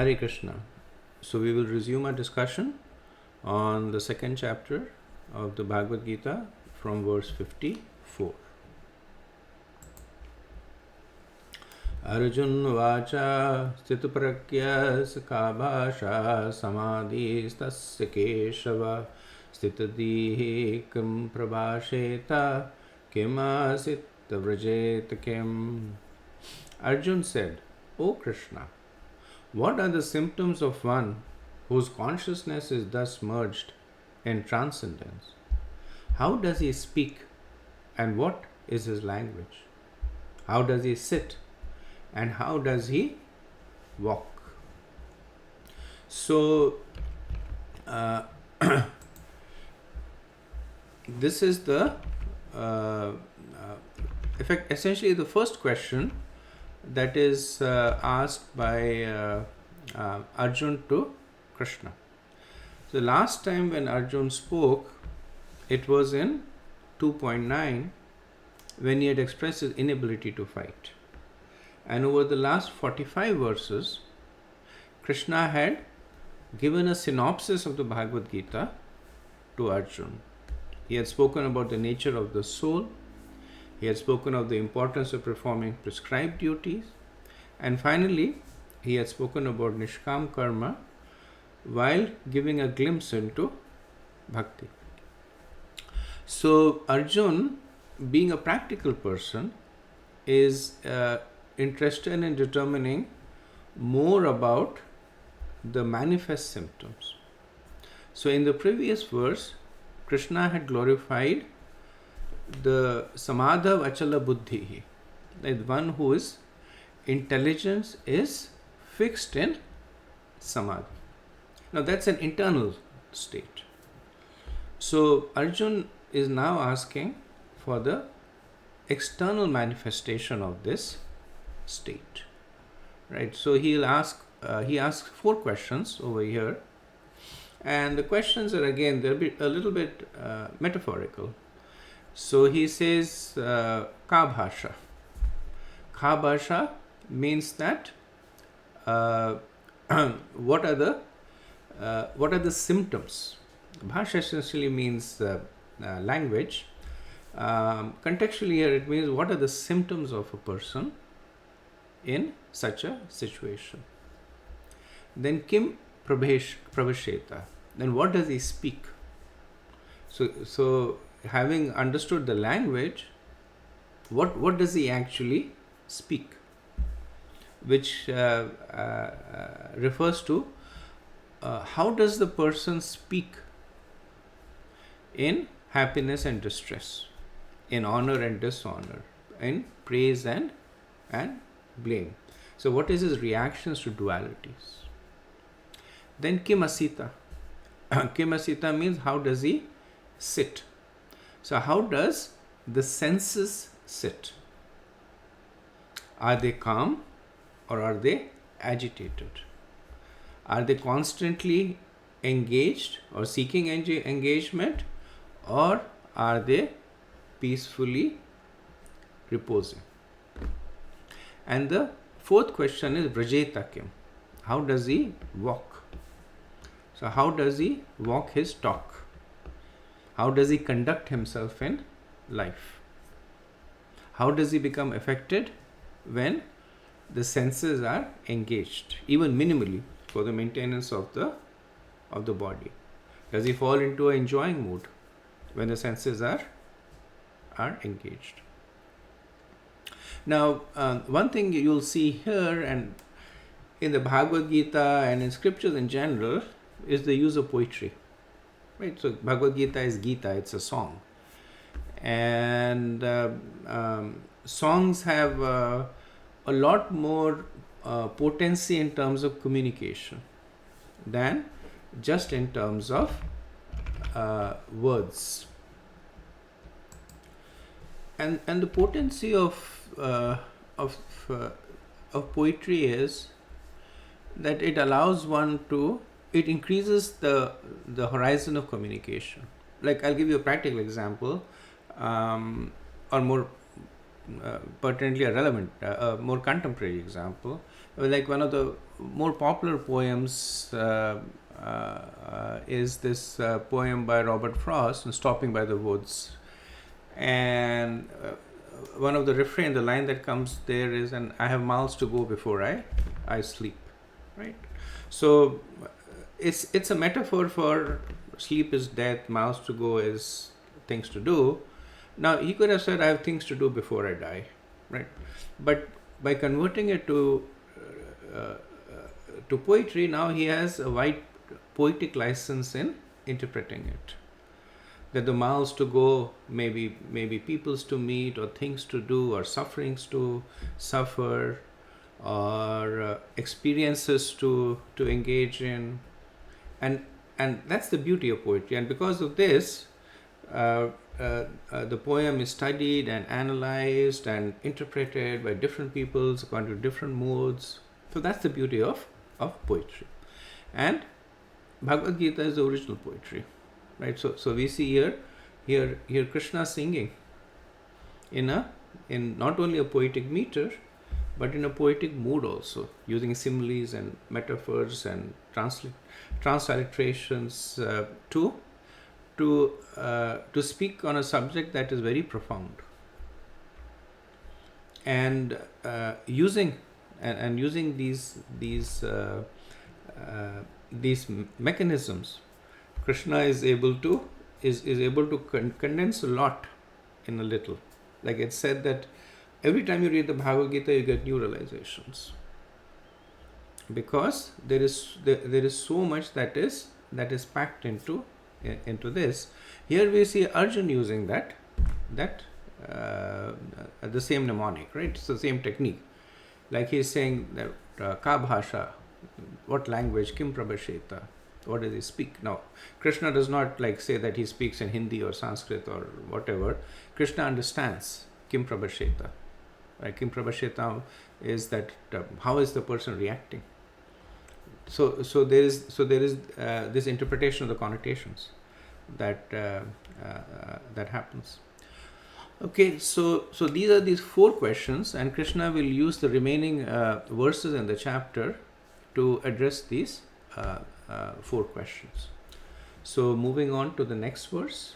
Hare Krishna. So we will resume our discussion on the second chapter of the Bhagavad-gita from verse 54. Arjun vacha sthitaparakyas kabhasha samadhistasya keshava sthitadihi kim prabhasheta kim asit vrajeta kim. Arjun said, O Krishna, what are the symptoms of one whose consciousness is thus merged in transcendence? How does he speak, and what is his language? How does he sit, and how does he walk? So, this is the essentially the first question that is asked by Arjun to Krishna. So last time when Arjun spoke, it was in 2.9 when he had expressed his inability to fight. And over the last 45 verses, Krishna had given a synopsis of the Bhagavad-gita to Arjun. He had spoken about the nature of the soul. He had spoken of the importance of performing prescribed duties. And finally, he had spoken about Nishkam Karma while giving a glimpse into Bhakti. So, Arjun, being a practical person, is interested in determining more about the manifest symptoms. So, in the previous verse, Krishna had glorified the samadha vachala buddhi, like one whose intelligence is fixed in samadhi. Now that's an internal state. So Arjun is now asking for the external manifestation of this state, right? So he asks 4 questions over here, and the questions are again they'll be a little bit metaphorical. So he says, ka bhasha. Ka bhasha means that what are the symptoms? Bhasha essentially means language. Contextually here it means what are the symptoms of a person in such a situation. Then kim prabhasheta. Then what does he speak? So having understood the language, what does he actually speak? Which refers to how does the person speak in happiness and distress, in honor and dishonor, in praise and blame. So what is his reactions to dualities? Then kim asita. Kim asita means how does he sit? So how does the senses sit? Are they calm or are they agitated? Are they constantly engaged or seeking engagement, or are they peacefully reposing? And the 4th question is vrajeta kim. How does he walk? So how does he walk his talk? How does he conduct himself in life? How does he become affected when the senses are engaged, even minimally, for the maintenance of the body? Does he fall into an enjoying mood when the senses are engaged? Now, one thing you'll see here and in the Bhagavad-gita and in scriptures in general is the use of poetry. Right, so Bhagavad-gita is Gita, it's a song. And songs have a lot more potency in terms of communication than just in terms of words. And the potency of poetry is that it allows one to, it increases the horizon of communication. Like I'll give you a practical example, or pertinently relevant, a more contemporary example, like one of the more popular poems is this poem by Robert Frost, Stopping by the Woods. And one of the refrain, the line that comes there is, and I have miles to go before I sleep, right? So it's a metaphor for sleep is death, miles to go is things to do. Now he could have said I have things to do before I die, right? But by converting it to poetry, now he has a wide poetic license in interpreting it. That the miles to go maybe peoples to meet, or things to do, or sufferings to suffer, or experiences to engage in, and that's the beauty of poetry. And because of this, the poem is studied and analyzed and interpreted by different peoples according to different modes. So that's the beauty of poetry. And Bhagavad-gita is the original poetry, right? So we see here Krishna singing in not only a poetic meter, but in a poetic mood also, using similes and metaphors and transliterations to speak on a subject that is very profound, and using these mechanisms, Krishna is able to condense a lot in a little. Like it's said that every time you read the Bhagavad-gita, you get new realizations, because there is so much that is packed into this. Here we see Arjun using that the same mnemonic, right? It's the same technique. Like he's saying that ka bhasha, what language, kim prabhasheta, what does he speak? Now Krishna does not like say that he speaks in Hindi or Sanskrit or whatever. Krishna understands kim prabhasheta. Right? Kim prabhasheta is that how is the person reacting? So there is this interpretation of the connotations that happens. Okay, so these are these 4 questions, and Krishna will use the remaining verses in the chapter to address these 4 questions. So moving on to the next verse,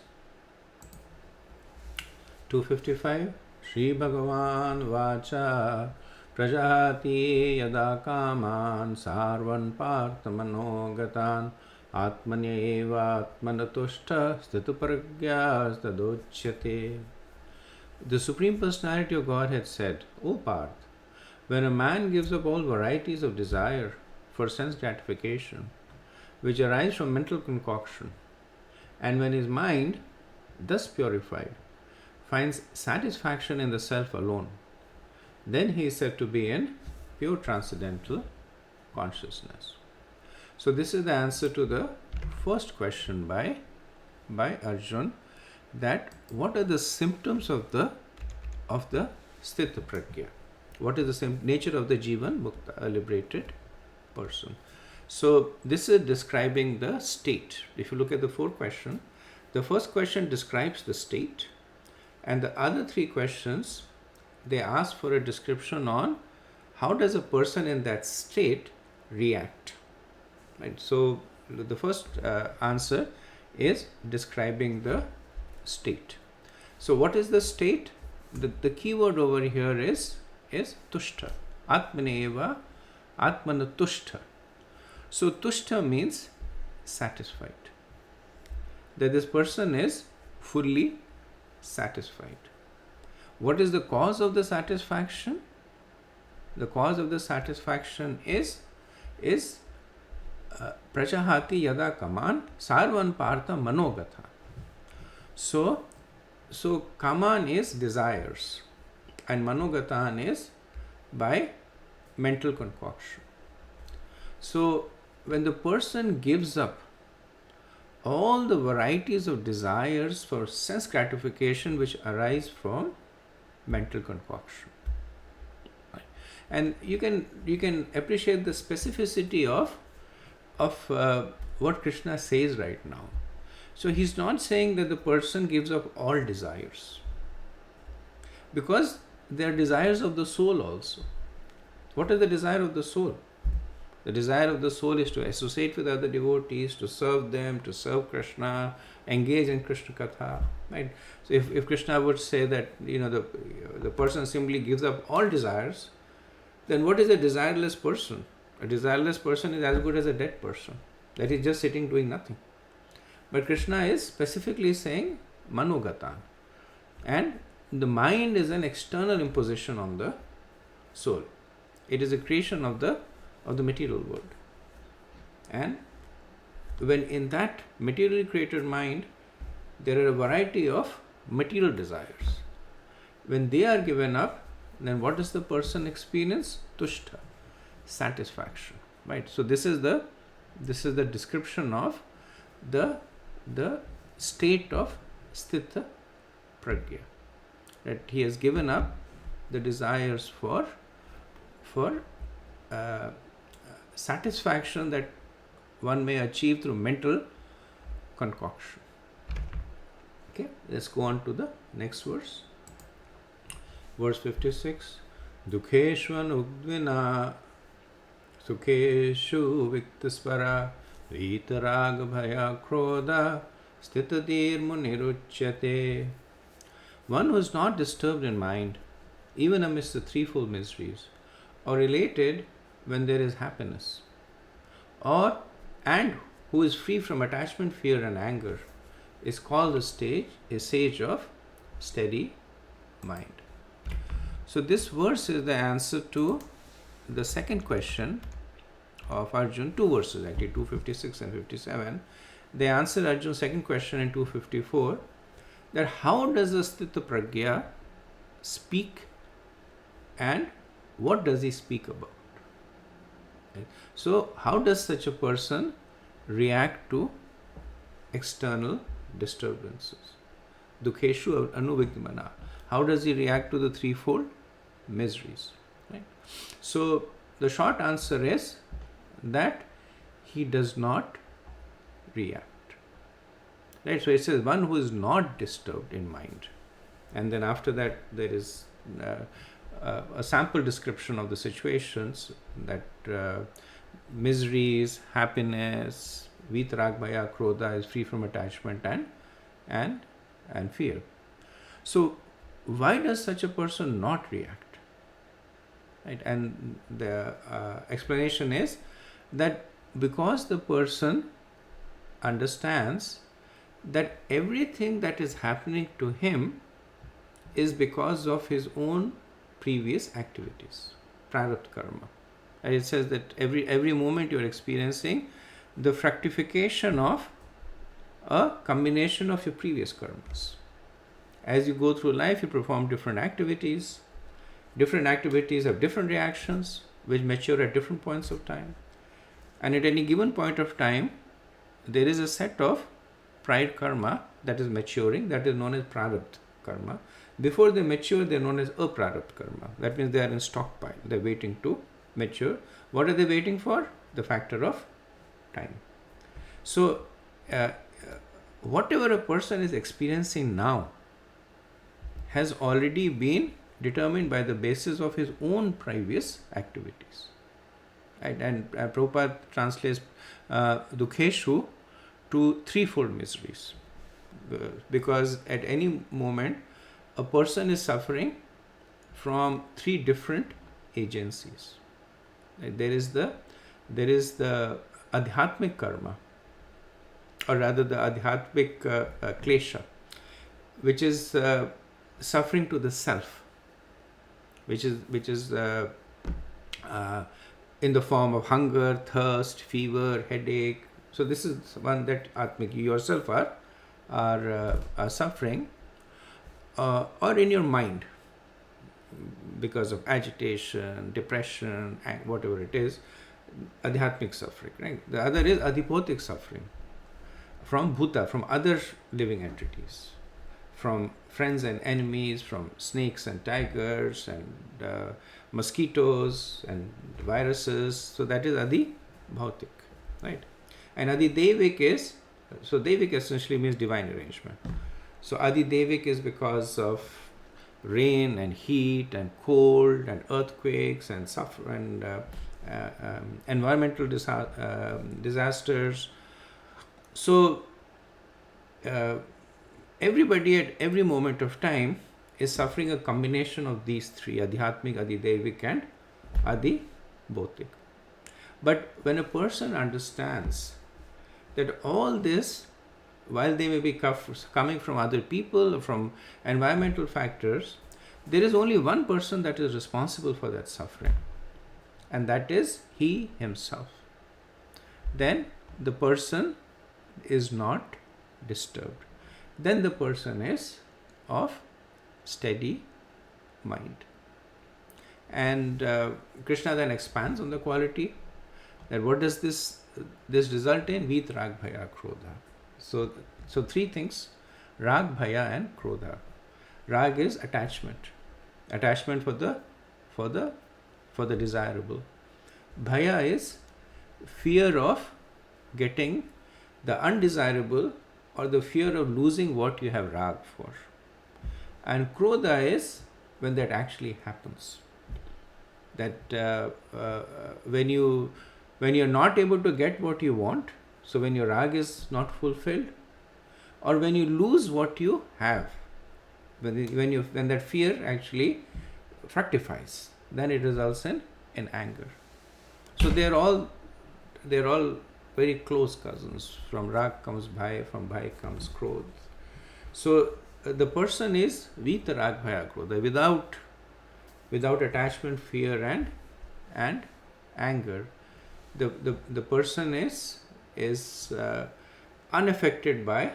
255. Shri Bhagavan Vacha Prajati Yada Kaman Sarvan Partha Manogatan Atmanyeva Atmanatushta Stituparagya Stadochyate. The Supreme Personality of Godhead said, O Parth, when a man gives up all varieties of desire for sense gratification, which arise from mental concoction, and when his mind, thus purified, finds satisfaction in the self alone, then he is said to be in pure transcendental consciousness. So this is the answer to the first question by Arjun, that what are the symptoms of the sthita pragya? What is the nature of the jivan mukta, a liberated person? So this is describing the state. If you look at the 4 questions, the first question describes the state, and the other 3 questions, they ask for a description on how does a person in that state react. Right? So the first answer is describing the state. So what is the state? The key word over here is tushta. Atmaneva atmanatushta. So tushta means satisfied. That this person is fully satisfied. What is the cause of the satisfaction? The cause of the satisfaction is prajahati yada kaman sarvan partha manogatha. So kaman is desires, and manogatan is by mental concoction. So when the person gives up all the varieties of desires for sense gratification which arise from mental concoction, right? And you can appreciate the specificity of what Krishna says right now. So he's not saying that the person gives up all desires, because they are desires of the soul also. What is the desire of the soul? The desire of the soul is to associate with other devotees, to serve them, to serve Krishna, engage in Krishna Katha. Right? So if Krishna would say that the person simply gives up all desires, then what is a desireless person? A desireless person is as good as a dead person. That is just sitting doing nothing. But Krishna is specifically saying manogata. And the mind is an external imposition on the soul. It is a creation of the material world. And when in that materially created mind, there are a variety of material desires. When they are given up, then what does the person experience? Tushta, satisfaction. Right? So this is the description of the state of sthita pragya. That he has given up the desires for satisfaction that one may achieve through mental concoction. Okay, let's go on to the next verse. Verse 56. Dukheshvan ugdvina sukeshu viktaspara vitarag bhaya krodha stitadir muniruchyate. One who is not disturbed in mind, even amidst the threefold miseries, or elated when there is happiness, and who is free from attachment, fear and anger, is called a sage of steady mind. So this verse is the answer to the second question of Arjun. Two verses actually, 256 and 57. They answer Arjun's second question in 254, that how does the sthita pragya speak and what does he speak about? Right? So how does such a person react to external disturbances? Dukheshu anuvigdmana. How does he react to the threefold miseries? Right? So the short answer is that he does not react. Right? So it says one who is not disturbed in mind. And then after that there is a sample description of the situations, that miseries, happiness, vitarag bhaya krodha is free from attachment and fear. So why does such a person not react? Right? And the explanation is that because the person understands that everything that is happening to him is because of his own previous activities, prarabdha karma. And it says that every moment you are experiencing the fructification of a combination of your previous karmas. As you go through life, you perform different activities. Different activities have different reactions, which mature at different points of time. And at any given point of time, there is a set of prior karma that is maturing, that is known as prarabdha karma. Before they mature, they are known as aprarabdha karma. That means they are in stockpile. They are waiting to mature. What are they waiting for? The factor of time. So, whatever a person is experiencing now has already been determined by the basis of his own previous activities. Right? And Prabhupada translates Dukheshu to threefold miseries. Because at any moment, a person is suffering from three different agencies. Right? There is the adhyatmic karma, or rather the adhyatmic klesha, which is suffering to the self, which is in the form of hunger, thirst, fever, headache. So this is one that atmic, you yourself are suffering, or in your mind, because of agitation, depression, whatever it is, adhyatmic suffering. Right? The other is adhipotic suffering from bhuta, from other living entities, from friends and enemies, from snakes and tigers and mosquitoes and viruses. So that is adhibhautik, right? And adidevik is, so devik essentially means divine arrangement. So adidevik is because of rain and heat and cold and earthquakes and environmental disasters. So everybody at every moment of time is suffering a combination of these three: adhyatmic, adidevik, and adibhautik. But when a person understands that all this, while they may be coming from other people, from environmental factors, there is only one person that is responsible for that suffering, and that is he himself. Then the person is not disturbed. Then the person is of steady mind. And Krishna then expands on the quality that what does this result in? Vit, Rag, Bhaya, Krodha. So three things: Rag, Bhaya, and Krodha. Rag is attachment for the desirable. Bhaya is fear of getting the undesirable, or the fear of losing what you have rag for. And Krodha is when that actually happens. That when you're not able to get what you want, so when your rag is not fulfilled, or when you lose what you have, when that fear actually fructifies, then it results in anger. So they're all very close cousins. From rag comes bhaya, from bhaya comes krodh. So the person is vita, rag, bhaya, krodha, without attachment, fear, and anger. The person is unaffected by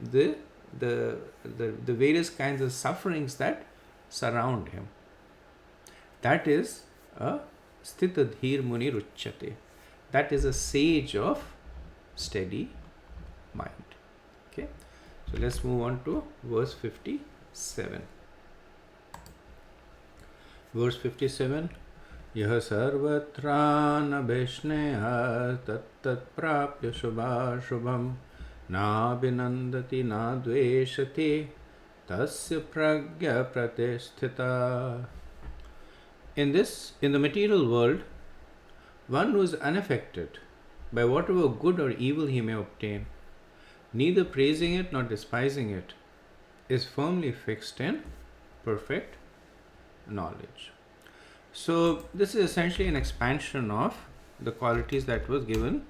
the various kinds of sufferings that surround him. That is a sthita dhir muni ruchyate. That is a sage of steady mind. Okay, so let's move on to verse 57. Verse 57. Yah sarvatra nabhishneha tat prapya shubham na binandati na dveshati tasya pragya pratisthita. In the material world, one who is unaffected by whatever good or evil he may obtain, neither praising it nor despising it, is firmly fixed in perfect knowledge. So this is essentially an expansion of the qualities that was given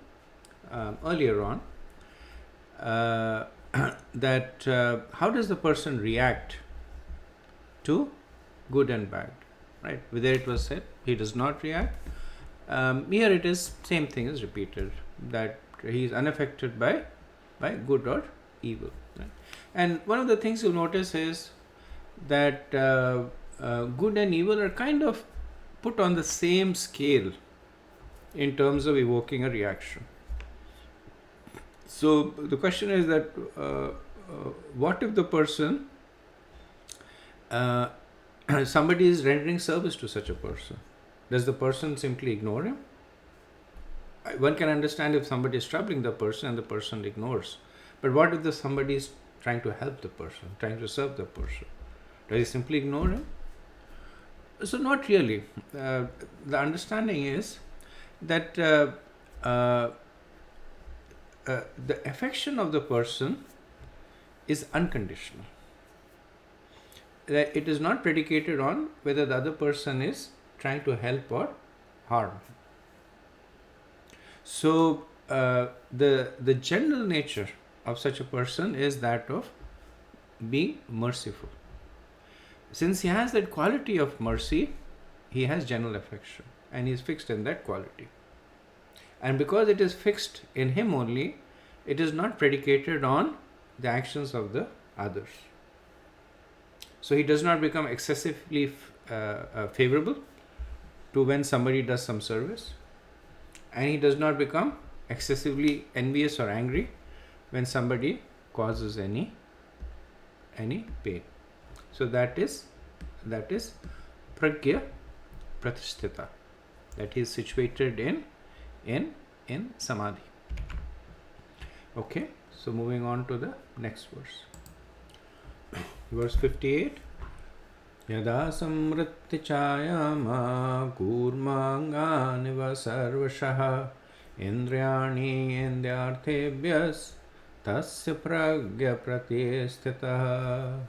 earlier on. That how does the person react to good and bad, right? Whether it was said he does not react. Here it is same thing is repeated, that he is unaffected by good or evil. Right? And one of the things you'll notice is that good and evil are kind of put on the same scale in terms of evoking a reaction. So the question is that what if the person, somebody is rendering service to such a person? Does the person simply ignore him? One can understand if somebody is troubling the person and the person ignores. But what if somebody is trying to help the person, trying to serve the person? Does he simply ignore him? So not really. The understanding is that the affection of the person is unconditional. That it is not predicated on whether the other person is trying to help or harm. So the general nature of such a person is that of being merciful. Since he has that quality of mercy, he has general affection and he is fixed in that quality. And because it is fixed in him only, it is not predicated on the actions of the others. So he does not become excessively favorable to when somebody does some service, and he does not become excessively envious or angry when somebody causes any pain. So that is pragya pratisthita, that is situated in samadhi. Okay, so moving on to the next verse. Verse 58. Yada samritti chayama kurmangani sarvashaha indriyani indyarthebhyas tasya pragya pratisthitaha.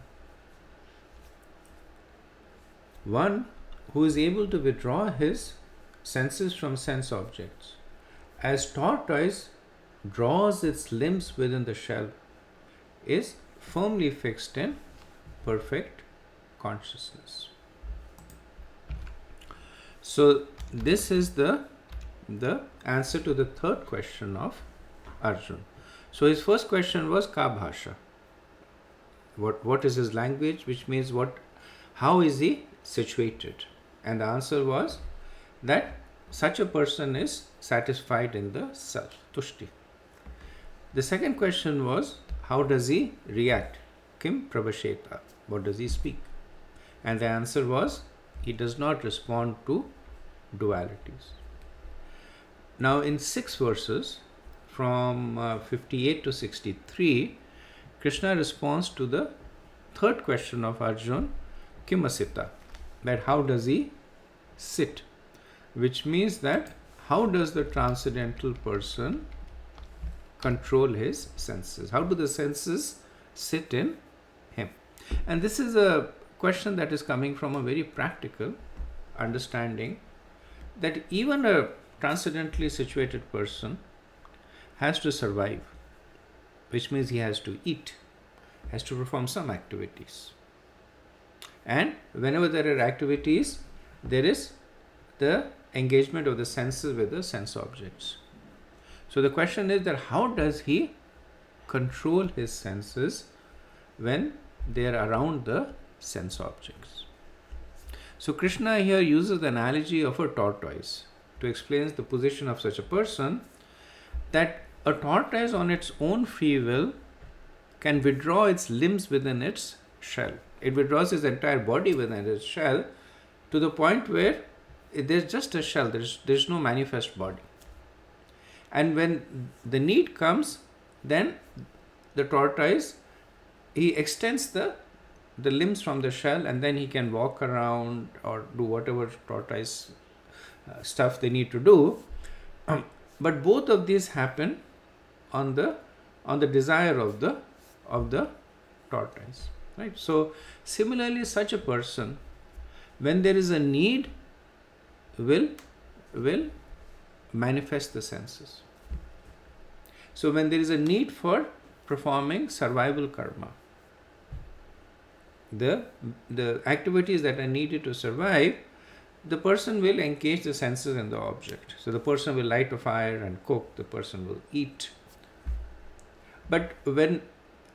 One who is able to withdraw his senses from sense objects, as tortoise draws its limbs within the shell, is firmly fixed in perfect consciousness. So this is the answer to the third question of Arjun. So his first question was Ka Bhasha. What is his language? Which means how is he situated? And the answer was that such a person is satisfied in the self, Tushti. The second question was, how does he react? Kim Prabhasheta. What does he speak? And the answer was, he does not respond to dualities. Now in 6 verses, from 58 to 63, Krishna responds to the third question of Arjun, Kimasita, that how does he sit? Which means that how does the transcendental person control his senses? How do the senses sit in him? And this is a question that is coming from a very practical understanding that even a transcendentally situated person has to survive, which means he has to eat, has to perform some activities. And whenever there are activities, there is the engagement of the senses with the sense objects. So the question is that how does he control his senses when they are around the sense objects? So Krishna here uses the analogy of a tortoise to explain the position of such a person, that a tortoise on its own free will can withdraw its limbs within its shell. It withdraws its entire body within its shell to the point where there's just a shell, there's no manifest body. And when the need comes, then the tortoise, he extends the limbs from the shell, and then he can walk around or do whatever tortoise stuff they need to do. But both of these happen on the desire of the tortoise, right? So similarly, such a person, when there is a need, will manifest the senses. So when there is a need for performing survival karma, the activities that are needed to survive, the person will engage the senses in the object. So the person will light a fire and cook, the person will eat. But when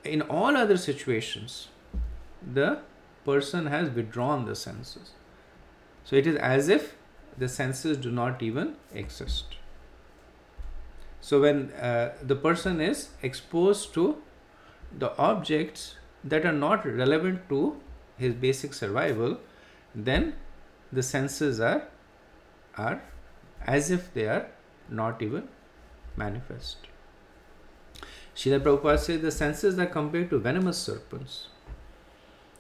in all other situations, the person has withdrawn the senses. So it is as if the senses do not even exist. So when the person is exposed to the objects that are not relevant to his basic survival, then the senses are as if they are not even manifest. Srila Prabhupada says the senses are compared to venomous serpents,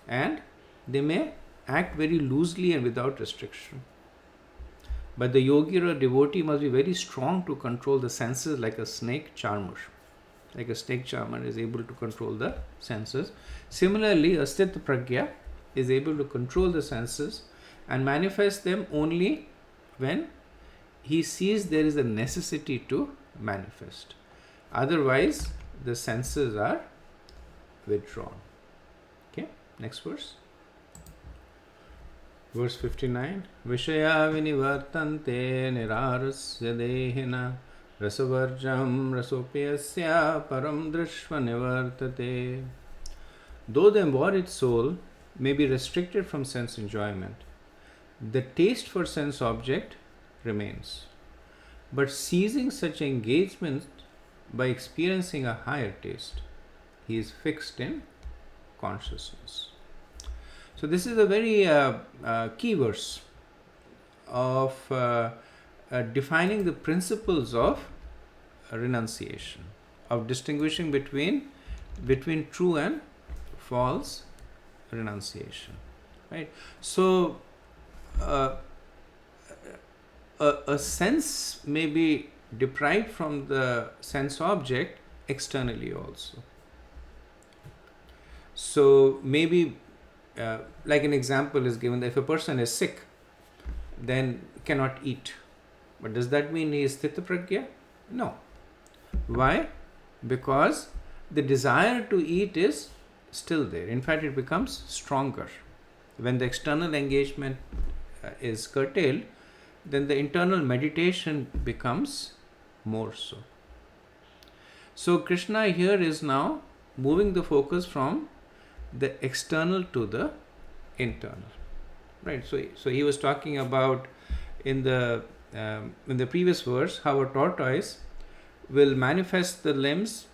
and they may act very loosely and without restriction. But the yogi or devotee must be very strong to control the senses like a snake charmer. Like a snake charmer is able to control the senses. Similarly, a sthita pragya is able to control the senses and manifest them only when he sees there is a necessity to manifest. Otherwise, the senses are withdrawn. Okay, next verse. Verse 59. Vishaya vinivartante nirarasya dehina rasavarjam rasopyasya param drishva nivartate. Though the embodied soul may be restricted from sense enjoyment, the taste for sense object remains. But ceasing such engagement by experiencing a higher taste, he is fixed in consciousness. So this is a very key verse of defining the principles of renunciation, of distinguishing between true and false renunciation. right? So a sense may be deprived from the sense object externally also. So maybe like an example is given that if a person is sick, then cannot eat. But does that mean he is sthita pragya? No. Why? Because the desire to eat is still there. In fact, it becomes stronger. When the external engagement is curtailed, then the internal meditation becomes more so. So Krishna here is now moving the focus from the external to the internal, right? So he was talking about in the previous verse how a tortoise will manifest the limbs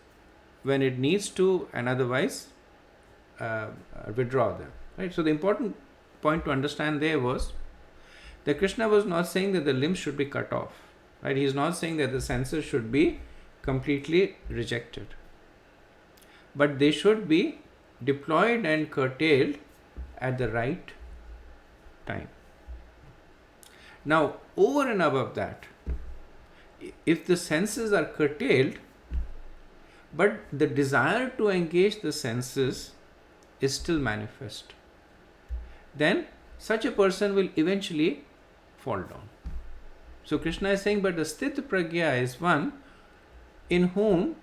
when it needs to, and otherwise withdraw them, right? So the important point to understand there was that Krishna was not saying that the limbs should be cut off, right? He is not saying that the senses should be completely rejected, but they should be deployed and curtailed at the right time. Now, over and above that, if the senses are curtailed, but the desire to engage the senses is still manifest, then such a person will eventually fall down. So Krishna is saying, but the sthita pragya is one in whom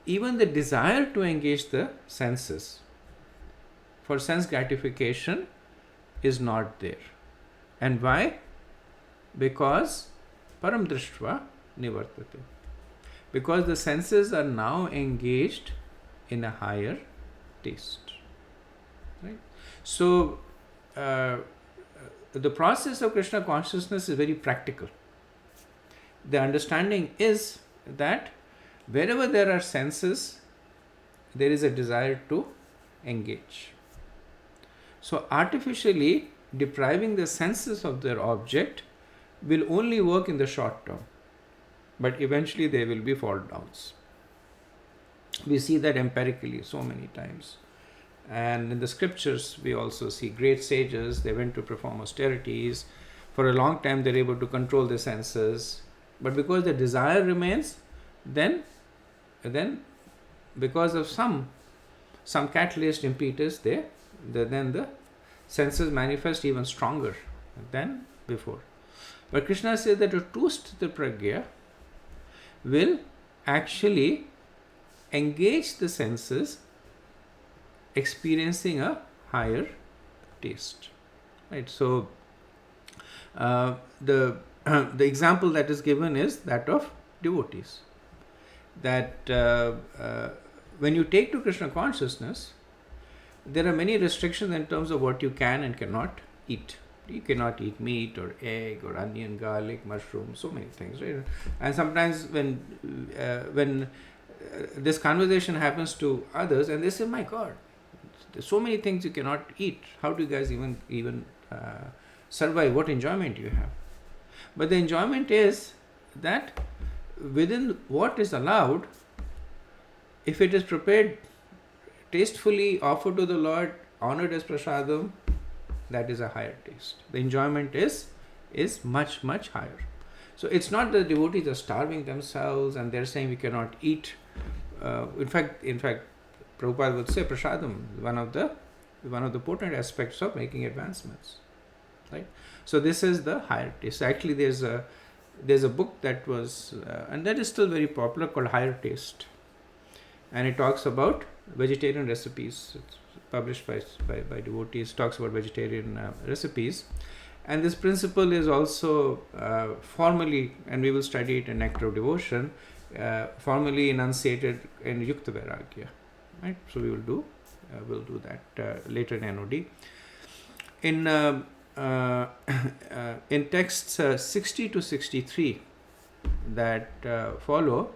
even the desire to engage the senses for sense gratification is not there. And why? Because param drishtva nivartate. Because the senses are now engaged in a higher taste. Right? So the process of Krishna consciousness is very practical. The understanding is that wherever there are senses, there is a desire to engage. So artificially depriving the senses of their object will only work in the short term, but eventually there will be fall downs. We see that empirically so many times. And in the scriptures, we also see great sages, they went to perform austerities. For a long time, they're able to control the senses. But because the desire remains, then because of some catalyst impetus, then the senses manifest even stronger than before. But Krishna says that a true sthita pragya will actually engage the senses, experiencing a higher taste. Right? So the example that is given is that of devotees. That when you take to Krishna consciousness, there are many restrictions in terms of what you can and cannot eat. You cannot eat meat or egg or onion, garlic, mushroom, so many things, right? And sometimes when this conversation happens to others, and they say, "My God, there's so many things you cannot eat. How do you guys even survive? What enjoyment you have?" But the enjoyment is that within what is allowed, if it is prepared tastefully, offered to the Lord, honored as prasadam, that is a higher taste. The enjoyment is much, much higher. So it's not that devotees are starving themselves and they're saying we cannot eat. In fact, Prabhupada would say prasadam, one of the potent aspects of making advancements. Right? So this is the higher taste. Actually, there's a book that was and that is still very popular called Higher Taste, and it talks about vegetarian recipes. It's published by devotees. Talks about vegetarian recipes, and this principle is also formally, and we will study it in Nectar of Devotion, formally enunciated in Yukta Vairagya. Right? So we will do that later in NOD. In texts 60 to 63 that follow,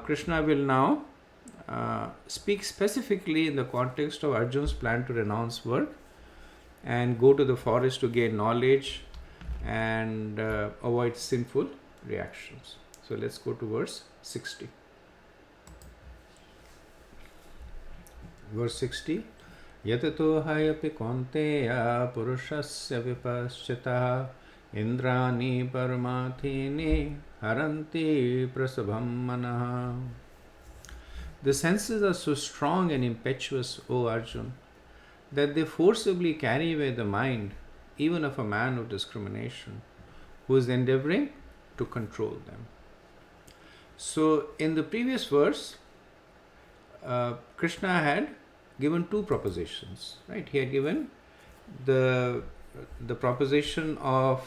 Krishna will now speak specifically in the context of Arjuna's plan to renounce work and go to the forest to gain knowledge and avoid sinful reactions. So let's go to verse 60. Verse 60. Yatato hayapi konteya purushasya vipaschita indrani paramathini haranti prasabham manaha. The senses are so strong and impetuous, O Arjun, that they forcibly carry away the mind even of a man of discrimination who is endeavoring to control them. So, in the previous verse, Krishna had given two propositions, right? He had given the proposition of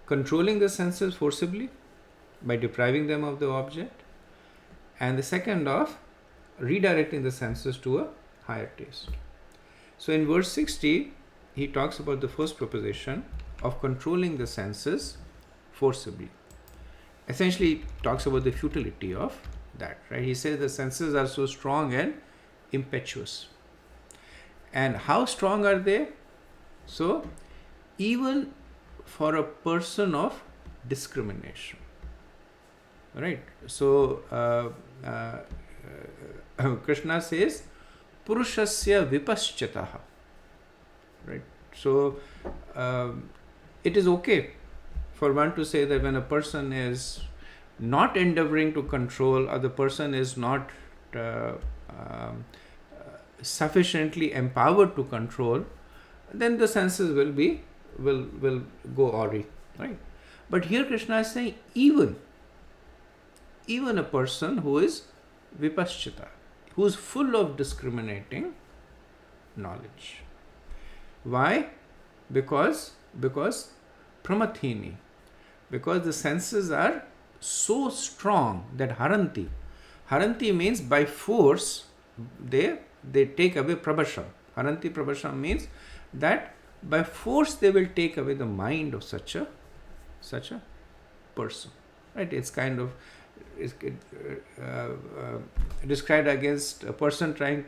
controlling the senses forcibly by depriving them of the object, and the second of redirecting the senses to a higher taste. So in verse 60, he talks about the first proposition of controlling the senses forcibly. Essentially, he talks about the futility of that, right? He says the senses are so strong and impetuous. And how strong are they? So, even for a person of discrimination, right? So, Krishna says, Purushasya vipaschataha, right? So, it is okay for one to say that when a person is not endeavoring to control, or the person is not sufficiently empowered to control, then the senses will go awry, right? But here Krishna is saying even a person who is vipaschita, who is full of discriminating knowledge. Why? Because pramathini, because the senses are so strong that haranti means by force they take away prabhasham. Haranti prabhasham means that by force they will take away the mind of such a person, right? It's kind of described against a person trying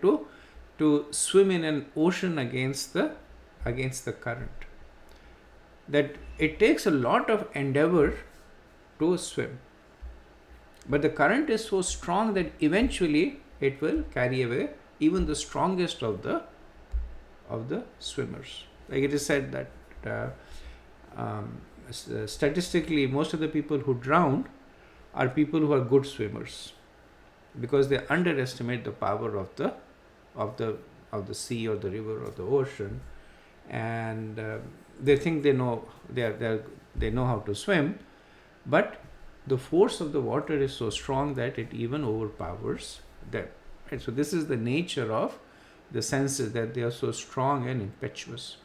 to swim in an ocean against the current, that it takes a lot of endeavor to swim, but the current is so strong that eventually it will carry away even the strongest of the swimmers. Like it is said that statistically most of the people who drown are people who are good swimmers, because they underestimate the power of the sea or the river or the ocean, and they think they know how to swim, but the force of the water is so strong that it even overpowers them. Right? So this is the nature of the senses, that they are so strong and impetuous.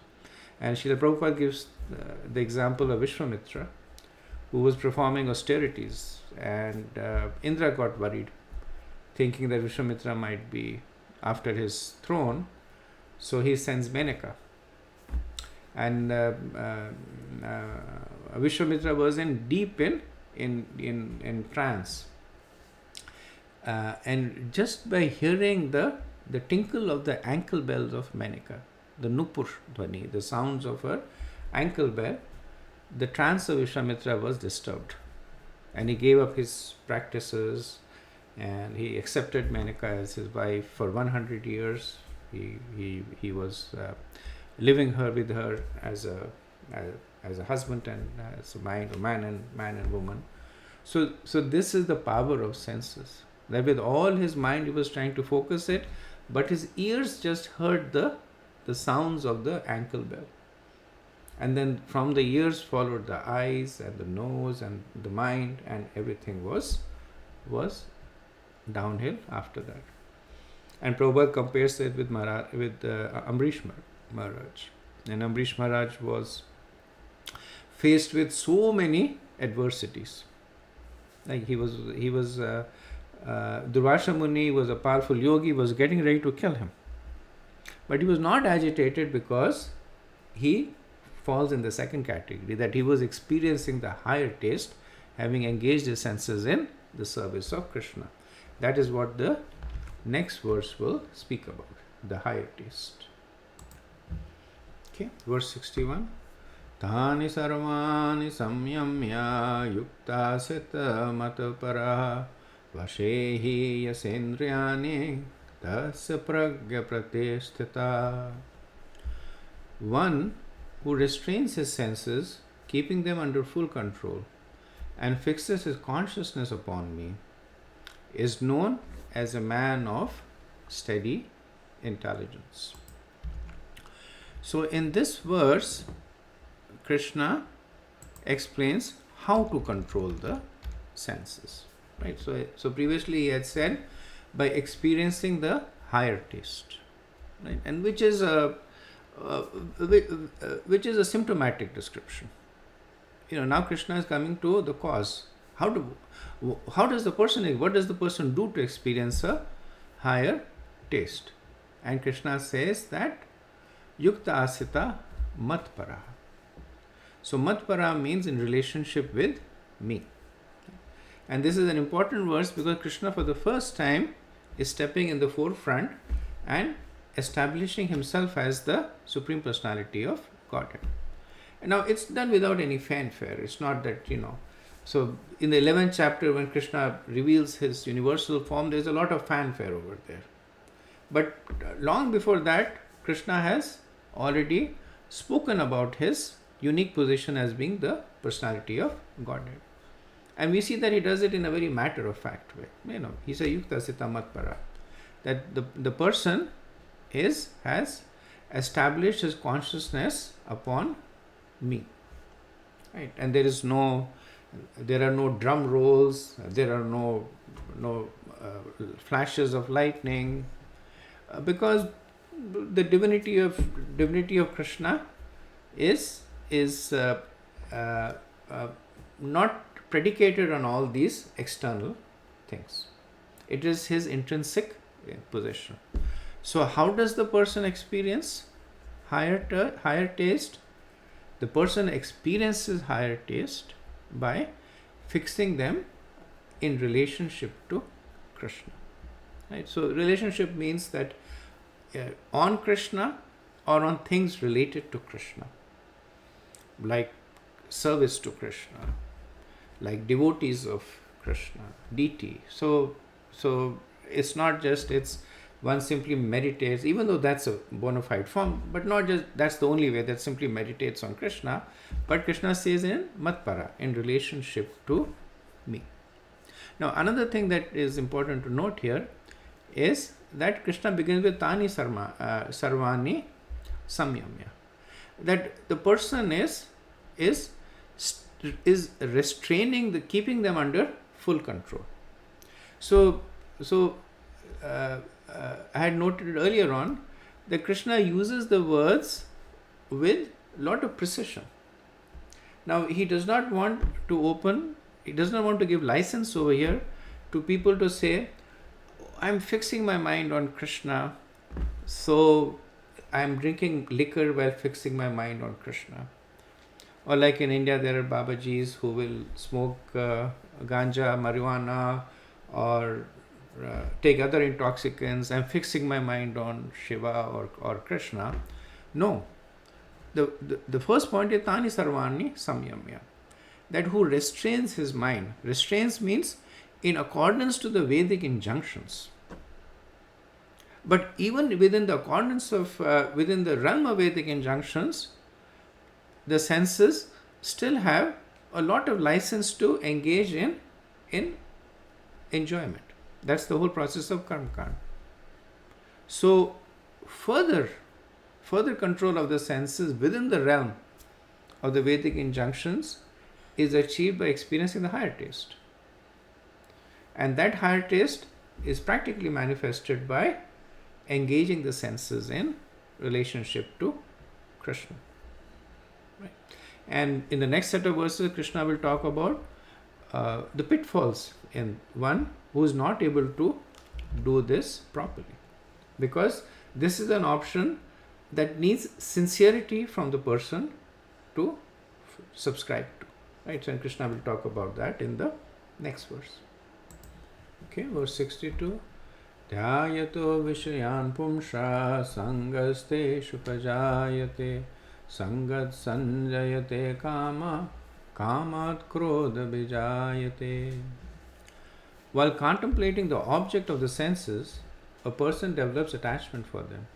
And Srila Prabhupada gives the example of Vishwamitra, who was performing austerities, and Indra got worried, thinking that Vishwamitra might be after his throne, so he sends Menaka. And Vishwamitra was deep in trance, and just by hearing the tinkle of the ankle bells of Menaka, the Nupur Dhvani, the sounds of her ankle bell, the trance of Vishwamitra was disturbed, and he gave up his practices, and he accepted Menaka as his wife for 100 years. He was living with her as a husband and as a man and woman. So this is the power of senses. That with all his mind he was trying to focus it, but his ears just heard the sounds of the ankle bell. And then from the ears followed the eyes and the nose and the mind, and everything was downhill after that. And Prabhupada compares it with Amrish Maharaj. And Amrish Maharaj was faced with so many adversities. Like he was Durvasha Muni was a powerful yogi, was getting ready to kill him. But he was not agitated because he falls in the second category, that he was experiencing the higher taste, having engaged his senses in the service of Krishna. That is what the next verse will speak about, the higher taste. Okay, verse 61. Tani sarvani samyamya yukta sita matapara vashehi yasendriyani tasya pragya pratesthita. One who restrains his senses, keeping them under full control, and fixes his consciousness upon me, is known as a man of steady intelligence. So in this verse, Krishna explains how to control the senses. Right? So previously he had said by experiencing the higher taste, right? And which is a symptomatic description. Now Krishna is coming to the cause. How does the person, what does the person do to experience a higher taste? And Krishna says that yukta asita matpara. So matpara means in relationship with me. And this is an important verse because Krishna for the first time is stepping in the forefront and establishing himself as the Supreme Personality of Godhead. And now it's done without any fanfare. It's not that, So in the 11th chapter when Krishna reveals his universal form, there's a lot of fanfare over there. But long before that, Krishna has already spoken about his unique position as being the personality of Godhead. And we see that he does it in a very matter-of-fact way. He says yukta sita matpara. That the person has established his consciousness upon me. Right? And there are no drum rolls, there are no flashes of lightning, because the divinity of Krishna is not predicated on all these external things. It is his intrinsic position. So how does the person experience higher taste? The person experiences higher taste by fixing them in relationship to Krishna. Right? So relationship means that on Krishna or on things related to Krishna, like service to Krishna, like devotees of Krishna, deity. So it's not just one simply meditates, even though that's a bona fide form, but not just that's the only way that simply meditates on Krishna. But Krishna says in matpara, in relationship to me. Now another thing that is important to note here is that Krishna begins with tani sarvani samyamya. That the person is restraining keeping them under full control. So I had noted earlier on that Krishna uses the words with a lot of precision. Now he does not want to give license over here to people to say, I'm fixing my mind on Krishna, so I'm drinking liquor while fixing my mind on Krishna. Or like in India, there are Babajis who will smoke ganja, marijuana, or take other intoxicants. I'm fixing my mind on Shiva or Krishna. No. The first point is tani sarvani samyamya. That who restrains his mind. Restrains means in accordance to the Vedic injunctions. But even within the accordance of, within the realm of Vedic injunctions, the senses still have a lot of license to engage in enjoyment. That's the whole process of karma kand. So further control of the senses within the realm of the Vedic injunctions is achieved by experiencing the higher taste. And that higher taste is practically manifested by engaging the senses in relationship to Krishna. Right? And in the next set of verses, Krishna will talk about the pitfalls in one who is not able to do this properly. Because this is an option that needs sincerity from the person to subscribe to. Right? So Krishna will talk about that in the next verse. Okay, verse 62. Dhyayato vishayan pumsha sangaste shupajayate sangat sanjayate kama kamat krodha bijayate. While contemplating the object of the senses, a person develops attachment for them.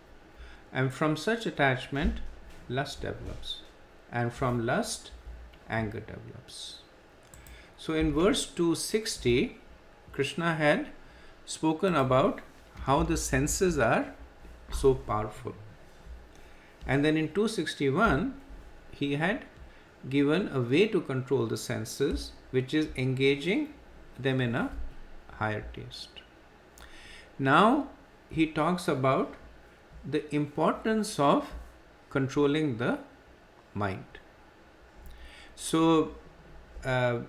And from such attachment, lust develops. And from lust, anger develops. So in verse 260, Krishna had spoken about how the senses are so powerful. And then in 261, he had given a way to control the senses, which is engaging them in a higher taste. Now he talks about the importance of controlling the mind. So the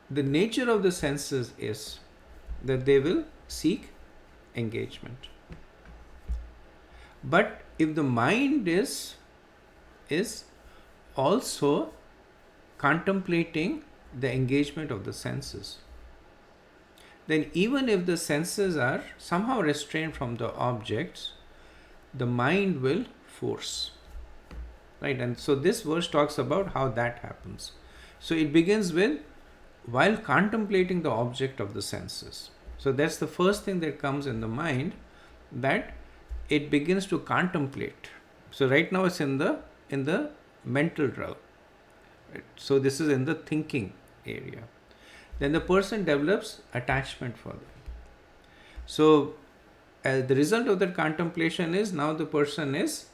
nature of the senses is that they will seek engagement. But if the mind is also contemplating the engagement of the senses, then even if the senses are somehow restrained from the objects, the mind will force. Right? And so this verse talks about how that happens. So it begins with while contemplating the object of the senses. So that's the first thing that comes in the mind, that it begins to contemplate. So right now it's in the mental realm. Right? So this is in the thinking area. Then the person develops attachment for them. So the result of that contemplation is now the person is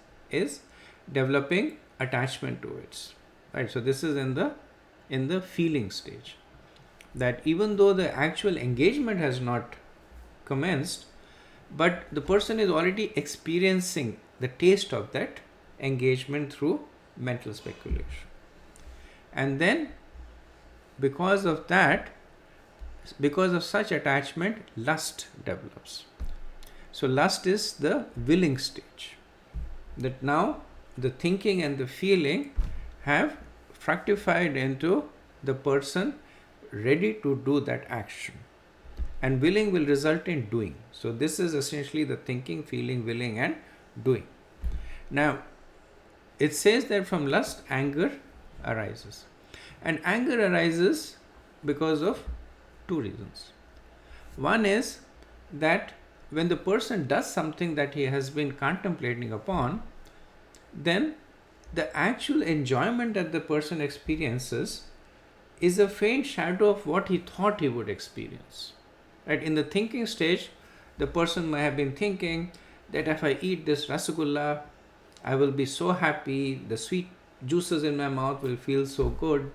developing attachment to it. Right? So this is in the feeling stage. That even though the actual engagement has not commenced, but the person is already experiencing the taste of that engagement through mental speculation. And then because of such attachment, lust develops. So lust is the willing stage. That now the thinking and the feeling have fructified into the person ready to do that action. And willing will result in doing. So this is essentially the thinking, feeling, willing and doing. Now, it says that from lust, anger arises. And anger arises because of two reasons. One is that when the person does something that he has been contemplating upon, then the actual enjoyment that the person experiences is a faint shadow of what he thought he would experience. Right? In the thinking stage, the person may have been thinking that if I eat this rasgulla, I will be so happy, the sweet juices in my mouth will feel so good.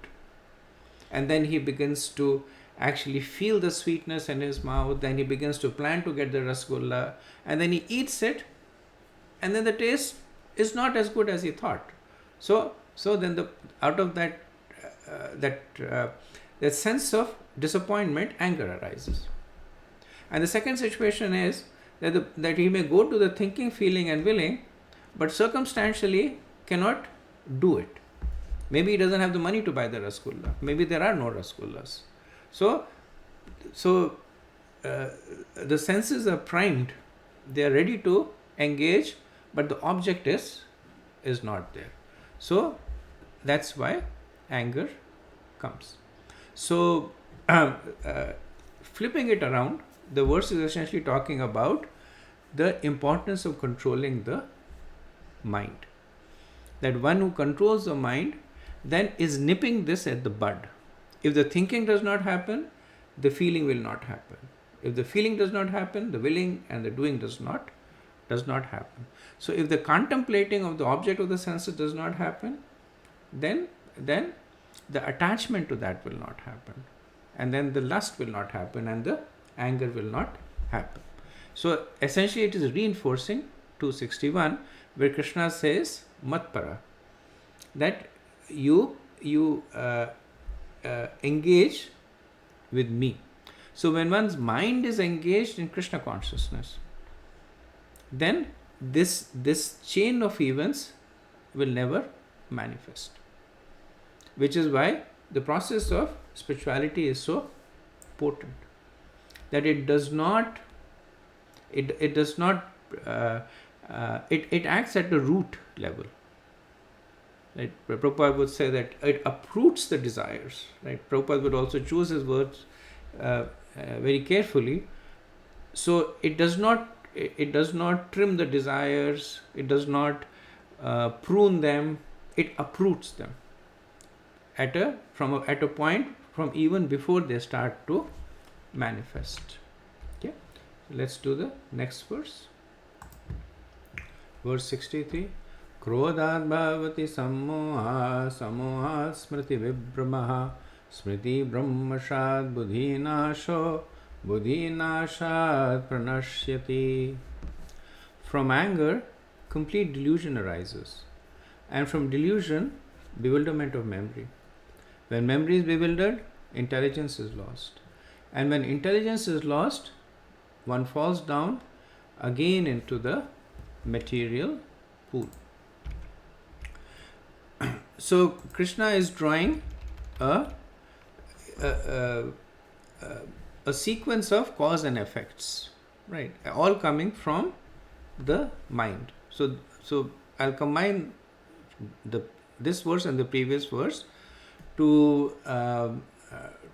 And then he begins to actually feel the sweetness in his mouth, then he begins to plan to get the rasgulla, and then he eats it, and then the taste is not as good as he thought. So then out of that sense of disappointment, anger arises. And the second situation is that he may go to the thinking, feeling and willing, but circumstantially cannot do it. Maybe he doesn't have the money to buy the rasgulla. Maybe there are no rasgullas. So the senses are primed. They are ready to engage, but the object is not there. So that's why anger comes. So flipping it around, the verse is essentially talking about the importance of controlling the mind. That one who controls the mind then is nipping this at the bud. If the thinking does not happen, the feeling will not happen. If the feeling does not happen, the willing and the doing does not happen. So if the contemplating of the object of the senses does not happen, then the attachment to that will not happen. And then the lust will not happen and the anger will not happen. So essentially it is reinforcing 261 where Krishna says matpara, that you engage with me. So when one's mind is engaged in Krishna consciousness, then this chain of events will never manifest. Which is why the process of spirituality is so potent. That it acts at the root level. Right? Prabhupada would say that it uproots the desires. Right? Prabhupada would also choose his words very carefully. So it does not trim the desires, it does not prune them, it uproots them at a point from even before they start to manifest. Okay, so let's do the next verse. Verse 63. Krodhat bhavati sammoha, sammohat smriti vibhramaha, smriti brahmashad buddhi nasho, buddhi nashad pranashyati. From anger, complete delusion arises, and from delusion, bewilderment of memory. When memory is bewildered, intelligence is lost. And when intelligence is lost, one falls down again into the material pool. So Krishna is drawing a sequence of cause and effects, right? All coming from the mind. So I'll combine this verse and the previous verse to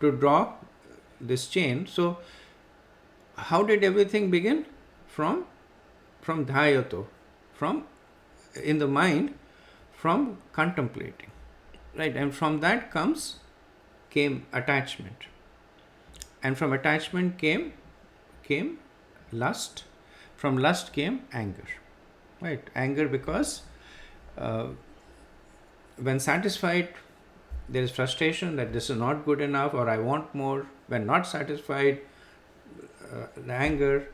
draw this chain. So how did everything begin? From dhyato, from in the mind, from contemplating, right? And from that came attachment, and from attachment came lust. From lust came anger, right? Anger because when satisfied, there is frustration that this is not good enough, or I want more. When not satisfied, the anger.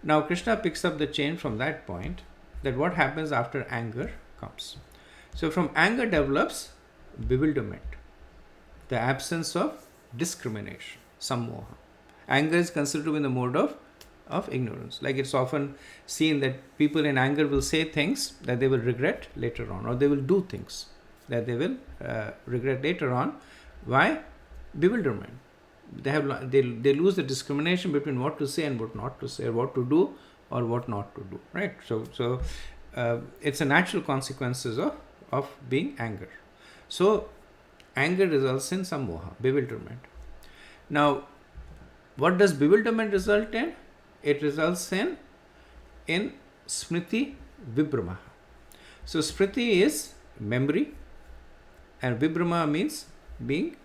Now Krishna picks up the chain from that point, that what happens after anger comes. So from anger develops bewilderment, the absence of discrimination, sammoha. Anger is considered to be in the mode of ignorance. Like it's often seen that people in anger will say things that they will regret later on, or they will do things that they will regret later on. Why? Bewilderment. They lose the discrimination between what to say and what not to say, or what to do or what not to do, right? So it's a natural consequences of being anger. So anger results in sammoha, bewilderment. Now, what does bewilderment result in? It results in smriti vibhramaha. So smriti is memory, and vibhrama means being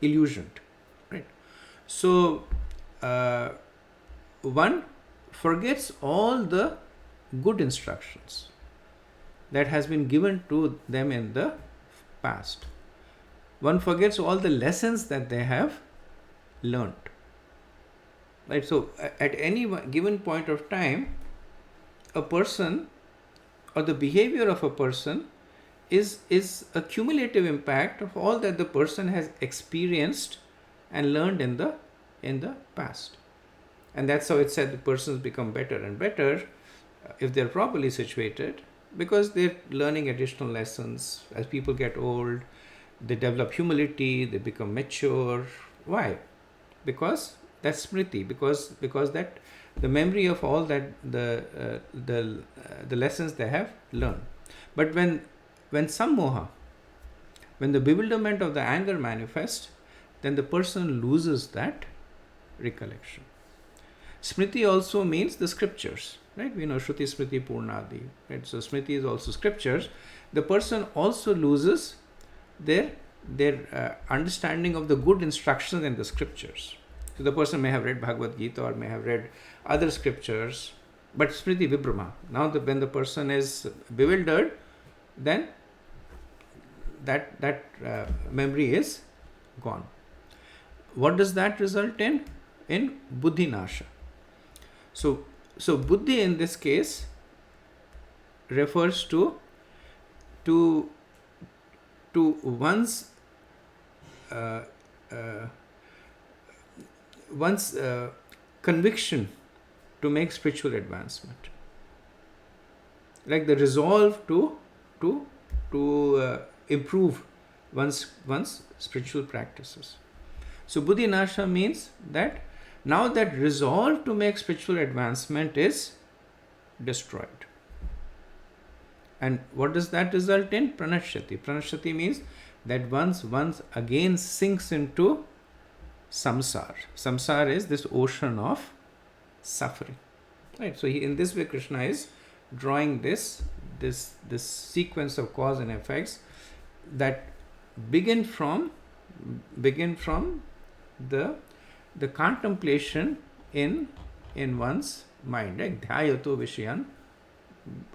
illusioned, right? So one forgets all the good instructions that has been given to them in the past. One forgets all the lessons that they have learnt, right? So at any given point of time, a person or the behavior of a person is a cumulative impact of all that the person has experienced and learned in the past. And that's how it said the persons become better and better if they're properly situated, because they're learning additional lessons. As people get old, they develop humility, they become mature. Why? Because that's smriti, because that the memory of all that the lessons they have learned. But when sammoha, when the bewilderment of the anger manifests, then the person loses that recollection. Smriti also means the scriptures, right? We know Shruti, Smriti, Purnadi, right? So Smriti is also scriptures. The person also loses their understanding of the good instructions in the scriptures. So the person may have read Bhagavad-gita or may have read other scriptures, but Smriti Vibhrama. Now when the person is bewildered, then that memory is gone. What does that result in? In buddhi nasha. So buddhi in this case refers to one's conviction to make spiritual advancement, like the resolve to improve one's spiritual practices. So buddhi nasha means that now that resolve to make spiritual advancement is destroyed. And what does that result in? Pranashyati. Pranashyati means that once again sinks into samsara. Samsara is this ocean of suffering. Right. So in this way, Krishna is drawing this sequence of cause and effects that begin from the contemplation in one's mind, right? Dhyayato Vishayan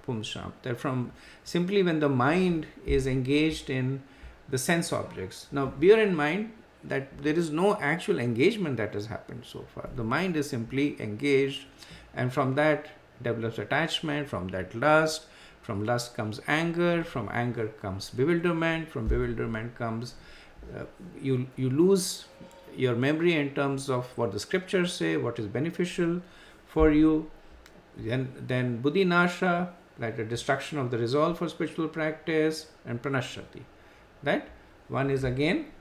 Pumsham. That from simply when the mind is engaged in the sense objects. Now bear in mind that there is no actual engagement that has happened so far. The mind is simply engaged, and from that develops attachment, from that lust, from lust comes anger, from anger comes bewilderment, from bewilderment comes you lose your memory in terms of what the scriptures say, what is beneficial for you. Then buddhi nasha, like the destruction of the resolve for spiritual practice, and pranashati, that one is again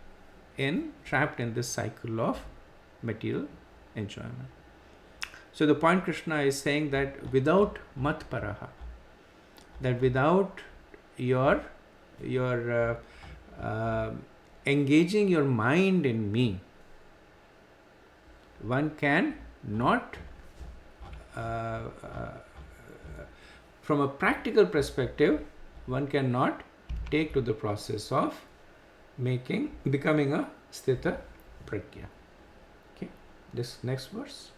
trapped in this cycle of material enjoyment. So the point Krishna is saying that without matparaha, that without your engaging your mind in me, one can not, from a practical perspective, one cannot take to the process of becoming a sthita prajna. Okay, this next verse.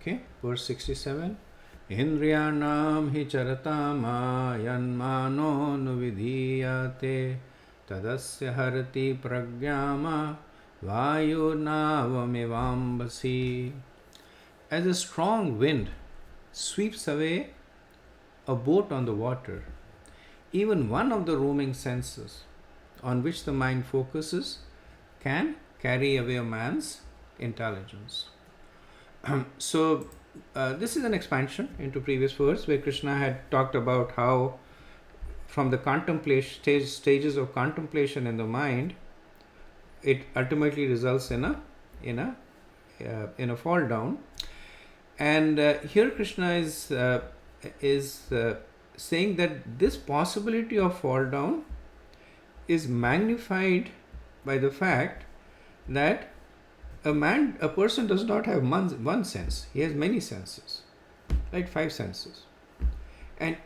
Okay, verse 67. Indriyanam hi charatama yanmano nuvidhiyate tadasya harati pragyama vayunavamivambasi. As a strong wind sweeps away a boat on the water, even one of the roaming senses on which the mind focuses can carry away a man's intelligence. So this is an expansion into previous verse where Krishna had talked about how from the contemplation stages of contemplation in the mind, it ultimately results in a fall down. And here Krishna is saying that this possibility of fall down is magnified by the fact that a person does not have one sense. He has many senses, right? 5 senses. And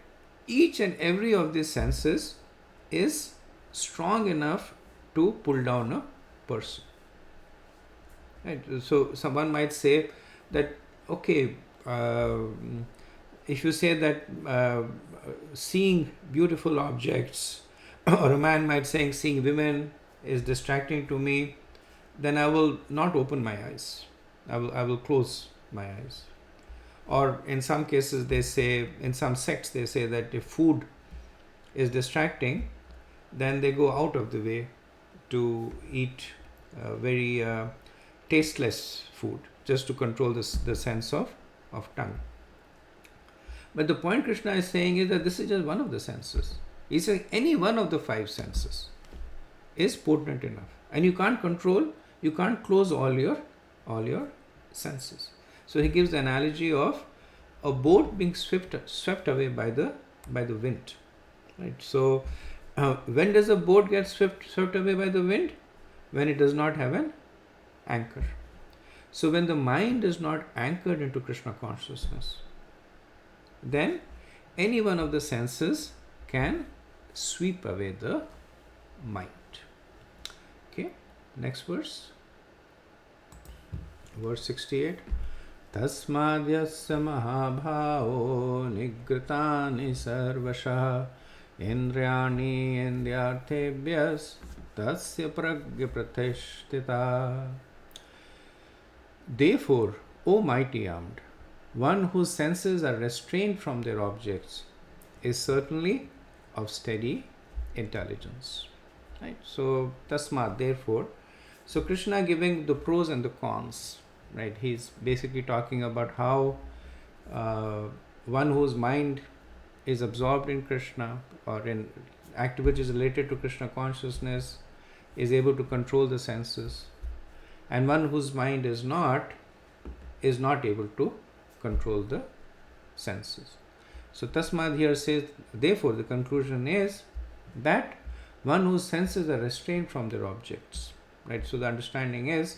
each and every of these senses is strong enough to pull down a person. Right? So someone might say that, okay, if you say that seeing beautiful objects, or a man might say seeing women is distracting to me, then I will not open my eyes. I will close my eyes. Or in some cases they say, in some sects they say that if food is distracting, then they go out of the way to eat very tasteless food, just to control the sense of tongue. But the point Krishna is saying is that this is just one of the senses. He says any one of the 5 senses is potent enough, and you can't close all your senses. So he gives the analogy of a boat being swept away by the wind, right? So when does a boat get swept away by the wind? When it does not have an anchor. So when the mind is not anchored into Krishna consciousness, then any one of the senses can sweep away the mind. Okay, next verse. Verse 68. Tasmadyasya mahabhao nigritani sarvasha indriyani indyarthebhyas tasya pragya pratishtita. Therefore, O mighty armed, one whose senses are restrained from their objects is certainly of steady intelligence. Right? So, tasmat, therefore. So, Krishna giving the pros and the cons. Right? He's basically talking about how one whose mind is absorbed in Krishna or in activities related to Krishna consciousness is able to control the senses, and one whose mind is not able to control the senses. So Tasmad here says, therefore the conclusion is that one whose senses are restrained from their objects. Right? So the understanding is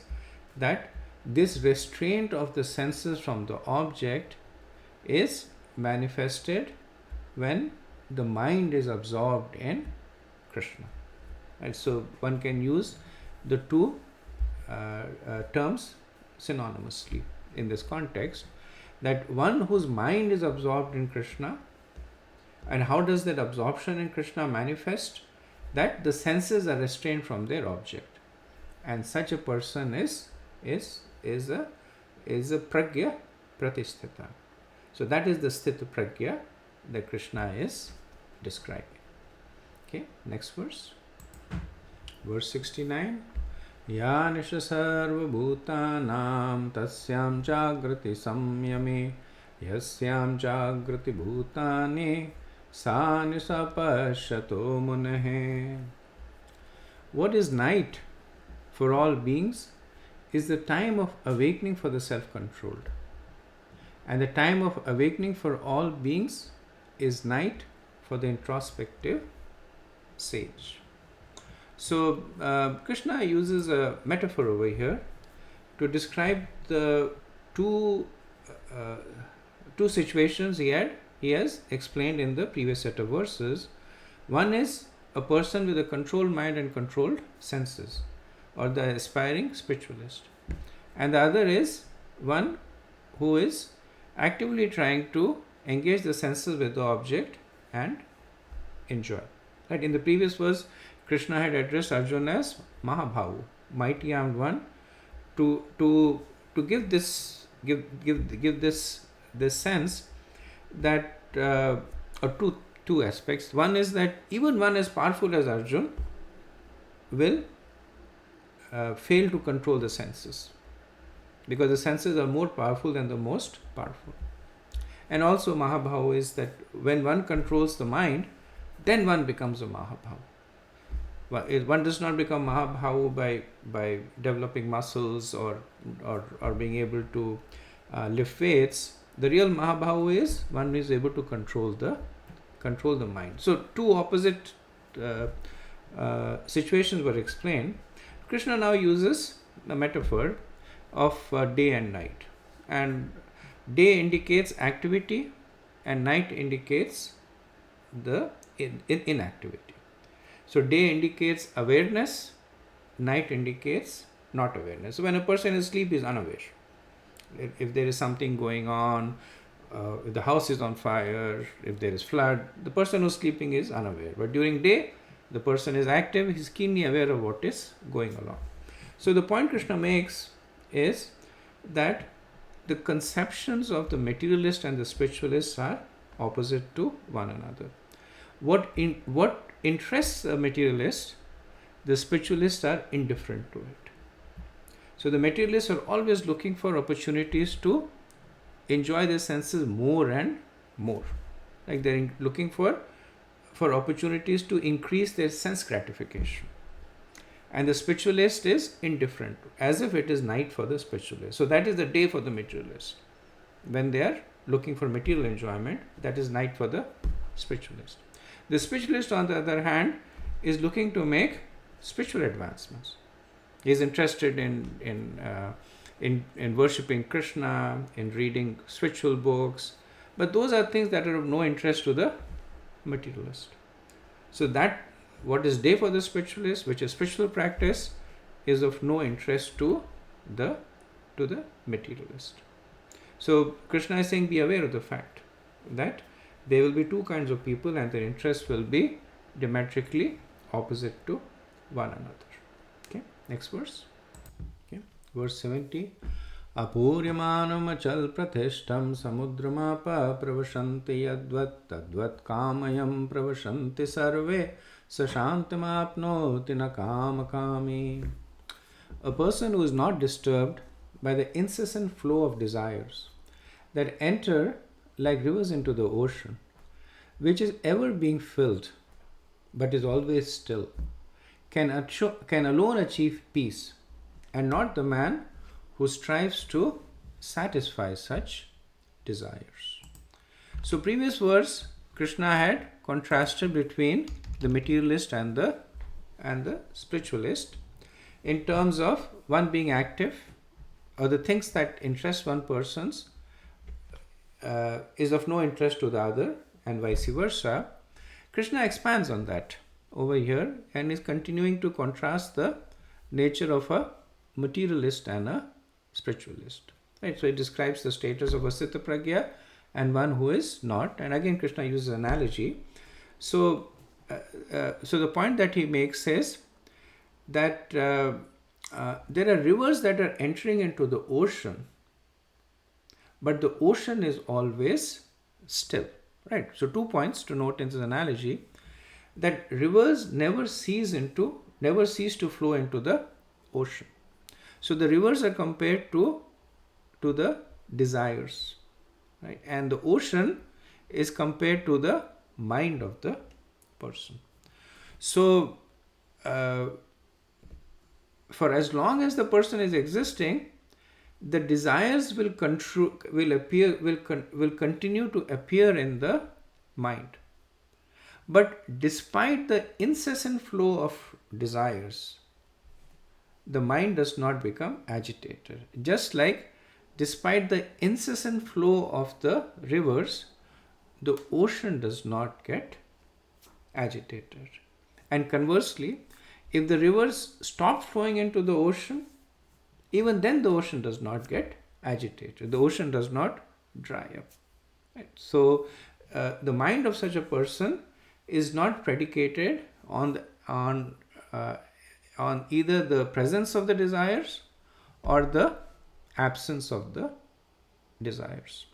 that this restraint of the senses from the object is manifested when the mind is absorbed in Krishna. Right? So one can use the two terms synonymously in this context, that one whose mind is absorbed in Krishna. And how does that absorption in Krishna manifest? That the senses are restrained from their object, and such a person is a pragya pratisthita. So that is the sthita pragya that Krishna is describing. Okay, next verse. Verse 69. Ya nisha sarva bhutanam tasyam jagrati samyame yasyam jagrati bhutane sa nisha pashato munehe. What is night for all beings is the time of awakening for the self-controlled. And the time of awakening for all beings is night for the introspective sage. So Krishna uses a metaphor over here to describe the two situations he has explained in the previous set of verses. One is a person with a controlled mind and controlled senses, or the aspiring spiritualist. And the other is one who is actively trying to engage the senses with the object and enjoy. Right? In the previous verse, Krishna had addressed Arjuna as Mahabhavu, mighty armed one, to give this sense that or two aspects. One is that even one as powerful as Arjuna will fail to control the senses, because the senses are more powerful than the most powerful. And also Mahabhavu is that when one controls the mind, then one becomes a Mahabhavu. One does not become Mahabhavu by developing muscles or being able to lift weights. The real Mahabhavu is one who is able to control the mind. So two opposite situations were explained. Krishna now uses the metaphor of day and night. And day indicates activity and night indicates the inactivity. So day indicates awareness, night indicates not awareness. So when a person is asleep, he is unaware. If there is something going on, if the house is on fire, if there is flood, the person who is sleeping is unaware. But during day, the person is active, he is keenly aware of what is going along. So the point Krishna makes is that the conceptions of the materialist and the spiritualist are opposite to one another. What interests a materialist, the spiritualists are indifferent to it. So the materialists are always looking for opportunities to enjoy their senses more and more. Like they're looking for opportunities to increase their sense gratification. And the spiritualist is indifferent, as if it is night for the spiritualist. So that is the day for the materialist. When they are looking for material enjoyment, that is night for the spiritualist. The spiritualist, on the other hand, is looking to make spiritual advancements. He is interested in worshipping Krishna, in reading spiritual books, but those are things that are of no interest to the materialist. So that what is day for the spiritualist, which is spiritual practice, is of no interest to the materialist. So Krishna is saying, be aware of the fact that there will be two kinds of people and their interests will be diametrically opposite to one another. Okay, next verse. Okay, verse 70. Apuryamanam achal pratishtam samudramapa pravashanti yadvat tadvat kamayam pravashanti sarve sashantamapnoti nakamakami. A person who is not disturbed by the incessant flow of desires that enter like rivers into the ocean, which is ever being filled but is always still, can alone achieve peace, and not the man who strives to satisfy such desires. So previous verse, Krishna had contrasted between the materialist and the spiritualist in terms of one being active or the things that interest one person's is of no interest to the other, and vice versa. Krishna expands on that over here and is continuing to contrast the nature of a materialist and a spiritualist. Right? So it describes the status of a Sthita Pragya and one who is not. And again, Krishna uses an analogy. So the point that he makes is that there are rivers that are entering into the ocean, but the ocean is always still. Right? So 2 points to note in this analogy, that rivers never cease to flow into the ocean. So the rivers are compared to the desires, right? And the ocean is compared to the mind of the person. So for as long as the person is existing, the desires will continue to appear in the mind. But despite the incessant flow of desires, the mind does not become agitated. Just like despite the incessant flow of the rivers, the ocean does not get agitated. And conversely, if the rivers stop flowing into the ocean, even then the ocean does not get agitated. The ocean does not dry up. Right? So the mind of such a person is not predicated on either the presence of the desires or the absence of the desires.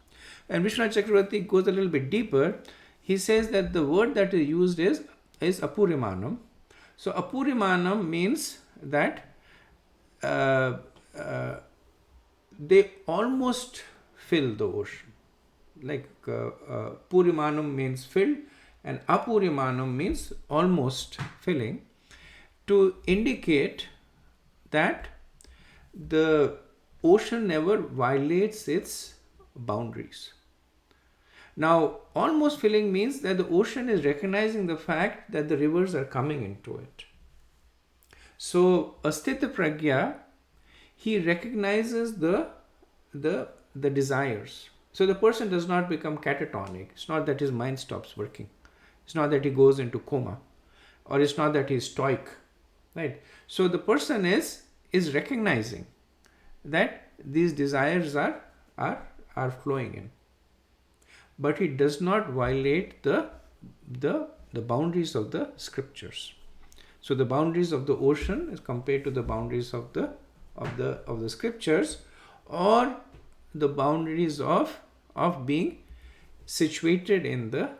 And Vishwanath Chakravarti goes a little bit deeper. He says that the word that is used is apurimanam. So apurimanam means that they almost fill the ocean. Like purimanam means filled, and apurimanam means almost filling, to indicate that the ocean never violates its boundaries. Now, almost filling means that the ocean is recognizing the fact that the rivers are coming into it. So, a Sthita Pragya, he recognizes the desires. So, the person does not become catatonic. It's not that his mind stops working. It's not that he goes into coma, or it's not that he's stoic, right? So the person is recognizing that these desires are flowing in, but he does not violate the boundaries of the scriptures. So the boundaries of the ocean is compared to the boundaries of the scriptures, or the boundaries of being situated in the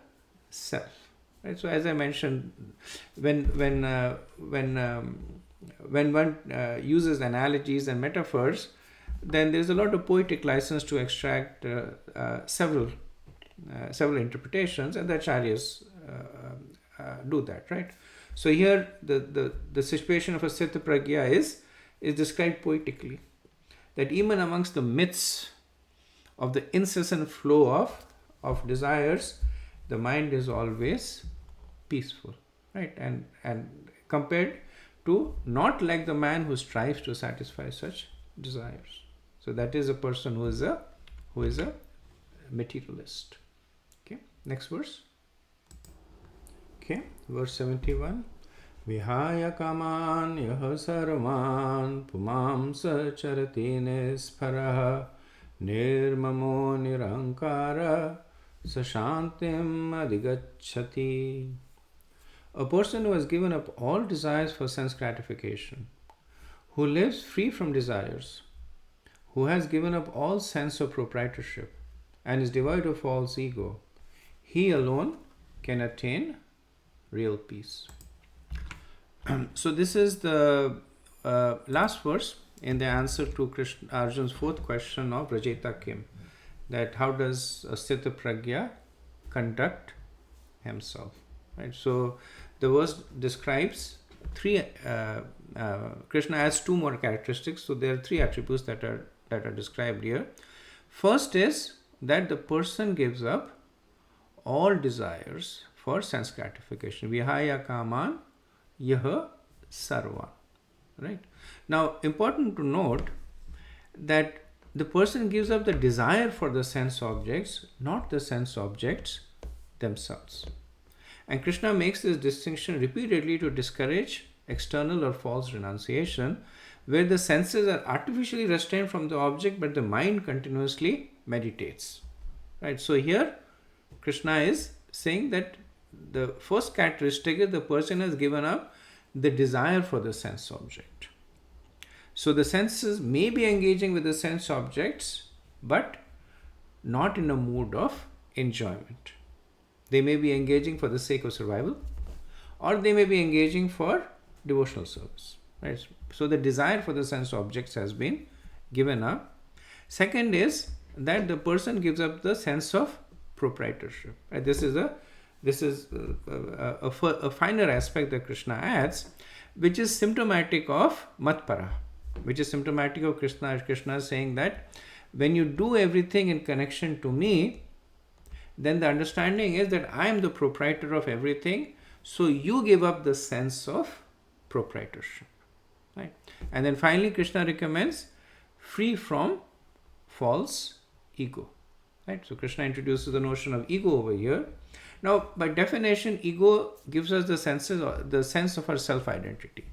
self. Right? So as I mentioned, when one uses analogies and metaphors, then there's a lot of poetic license to extract several interpretations, and the acharyas do that, right? So here the situation of a Sthita Pragya is described poetically, that even amongst the myths of the incessant flow of desires, the mind is always peaceful, right? And compared to not like the man who strives to satisfy such desires. So that is a person who is a materialist. Okay, next verse. Okay, verse 71. Vihaya kaman yaha sarvan pumam sacharati nisparaha nirmamo nirankara sashantim adhigacchati. A person who has given up all desires for sense gratification, who lives free from desires, who has given up all sense of proprietorship and is devoid of false ego, he alone can attain real peace. So this is the last verse in the answer to Arjun's fourth question of Rajeta Kim, that how does a Sthita Pragya conduct himself, right? So the verse describes three, Krishna adds two more characteristics, so there are three attributes that are described here. First is that the person gives up all desires for sense gratification. Vihaya kaman yaha sarva. Right? Now, important to note that the person gives up the desire for the sense objects, not the sense objects themselves. And Krishna makes this distinction repeatedly to discourage external or false renunciation, where the senses are artificially restrained from the object, but the mind continuously meditates. Right? So here, Krishna is saying that the first characteristic is the person has given up the desire for the sense object. So the senses may be engaging with the sense objects, but not in a mood of enjoyment. They may be engaging for the sake of survival, or they may be engaging for devotional service. Right? So the desire for the sense objects has been given up. Second is that the person gives up the sense of proprietorship. Right? This is a finer aspect that Krishna adds, which is symptomatic of matpara, which is symptomatic of Krishna saying that when you do everything in connection to me, then the understanding is that I am the proprietor of everything, so you give up the sense of proprietorship. Right? And then finally Krishna recommends free from false ego. Right? So Krishna introduces the notion of ego over here. Now, by definition, ego gives us the sense of our self-identity,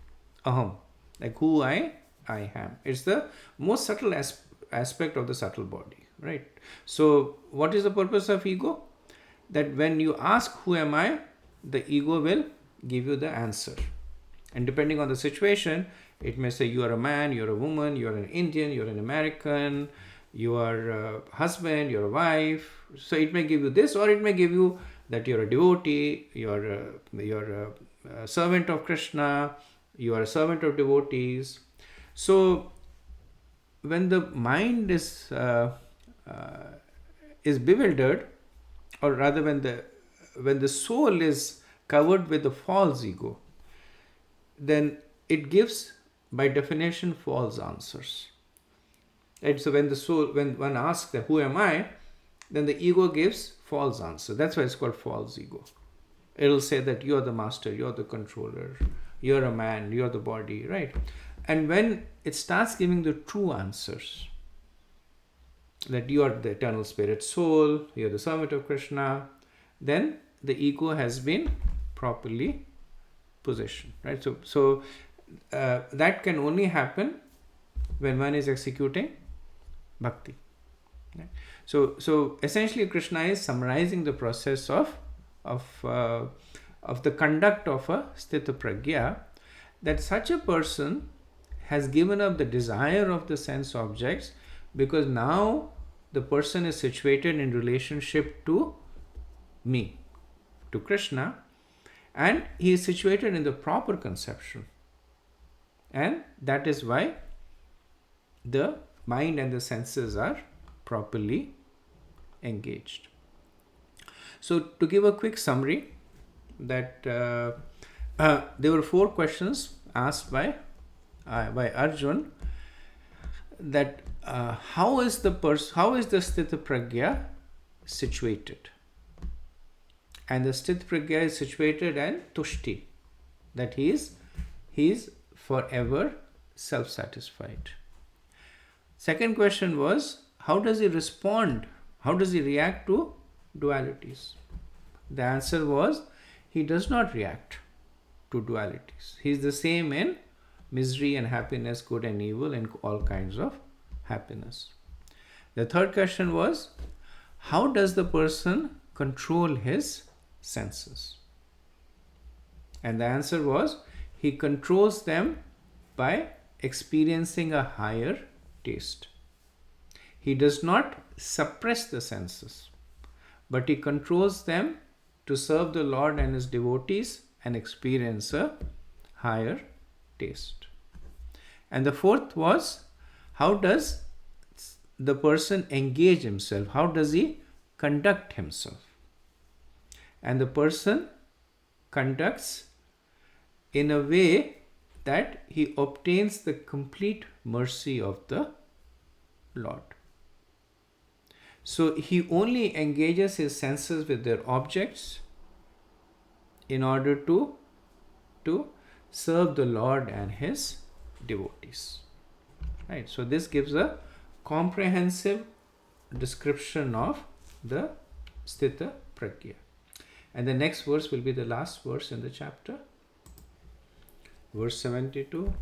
aham, like who I am. It's the most subtle aspect of the subtle body, right? So, what is the purpose of ego? That when you ask who am I, the ego will give you the answer. And depending on the situation, it may say you are a man, you are a woman, you are an Indian, you are an American, you are a husband, you are a wife. So it may give you this, or it may give you that you are a devotee, you are a servant of Krishna, you are a servant of devotees. So when the mind is bewildered, or rather when the soul is covered with the false ego, then it gives by definition false answers. Right? So when one asks who am I, then the ego gives false answer. That's why it's called false ego. It'll say that you're the master, you're the controller, you're a man, you're the body, right? And when it starts giving the true answers, that you are the eternal spirit soul, you're the servant of Krishna, then the ego has been properly positioned, right? So that can only happen when one is executing bhakti. Right? So essentially Krishna is summarizing the process of the conduct of a sthita pragya, that such a person has given up the desire of the sense objects, because now the person is situated in relationship to me, to Krishna, and he is situated in the proper conception. And that is why the mind and the senses are properly engaged. So to give a quick summary, that there were 4 questions asked by Arjun, that how is the sthita pragya situated? And the sthita pragya is situated in tushti, that he is forever self-satisfied. Second question was, how does he respond? How does he react to dualities? The answer was, he does not react to dualities. He is the same in misery and happiness, good and evil, and all kinds of happiness. The third question was, how does the person control his senses? And the answer was, he controls them by experiencing a higher taste. He does not suppress the senses, but he controls them to serve the Lord and his devotees and experience a higher taste. And the fourth was, how does the person engage himself? How does he conduct himself? And the person conducts in a way that he obtains the complete mercy of the Lord. So he only engages his senses with their objects in order to serve the Lord and his devotees. Right? So this gives a comprehensive description of the Sthita Prajna. And the next verse will be the last verse in the chapter. Verse 72.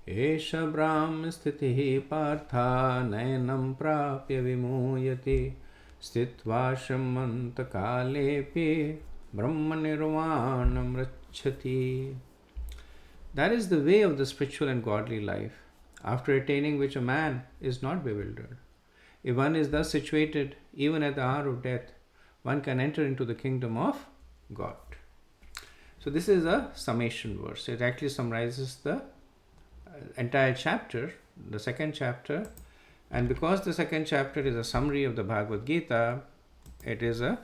Esha Brahm Sthitihi Partha Nayanam Prapya Vimuyati Sthitva Shramanta Kalepi Brahma Nirvanam Rachati. That is the way of the spiritual and godly life, after attaining which a man is not bewildered. If one is thus situated, even at the hour of death, one can enter into the kingdom of God. So this is a summation verse. It actually summarizes the entire chapter, the second chapter. And because the second chapter is a summary of the Bhagavad-gita, it is a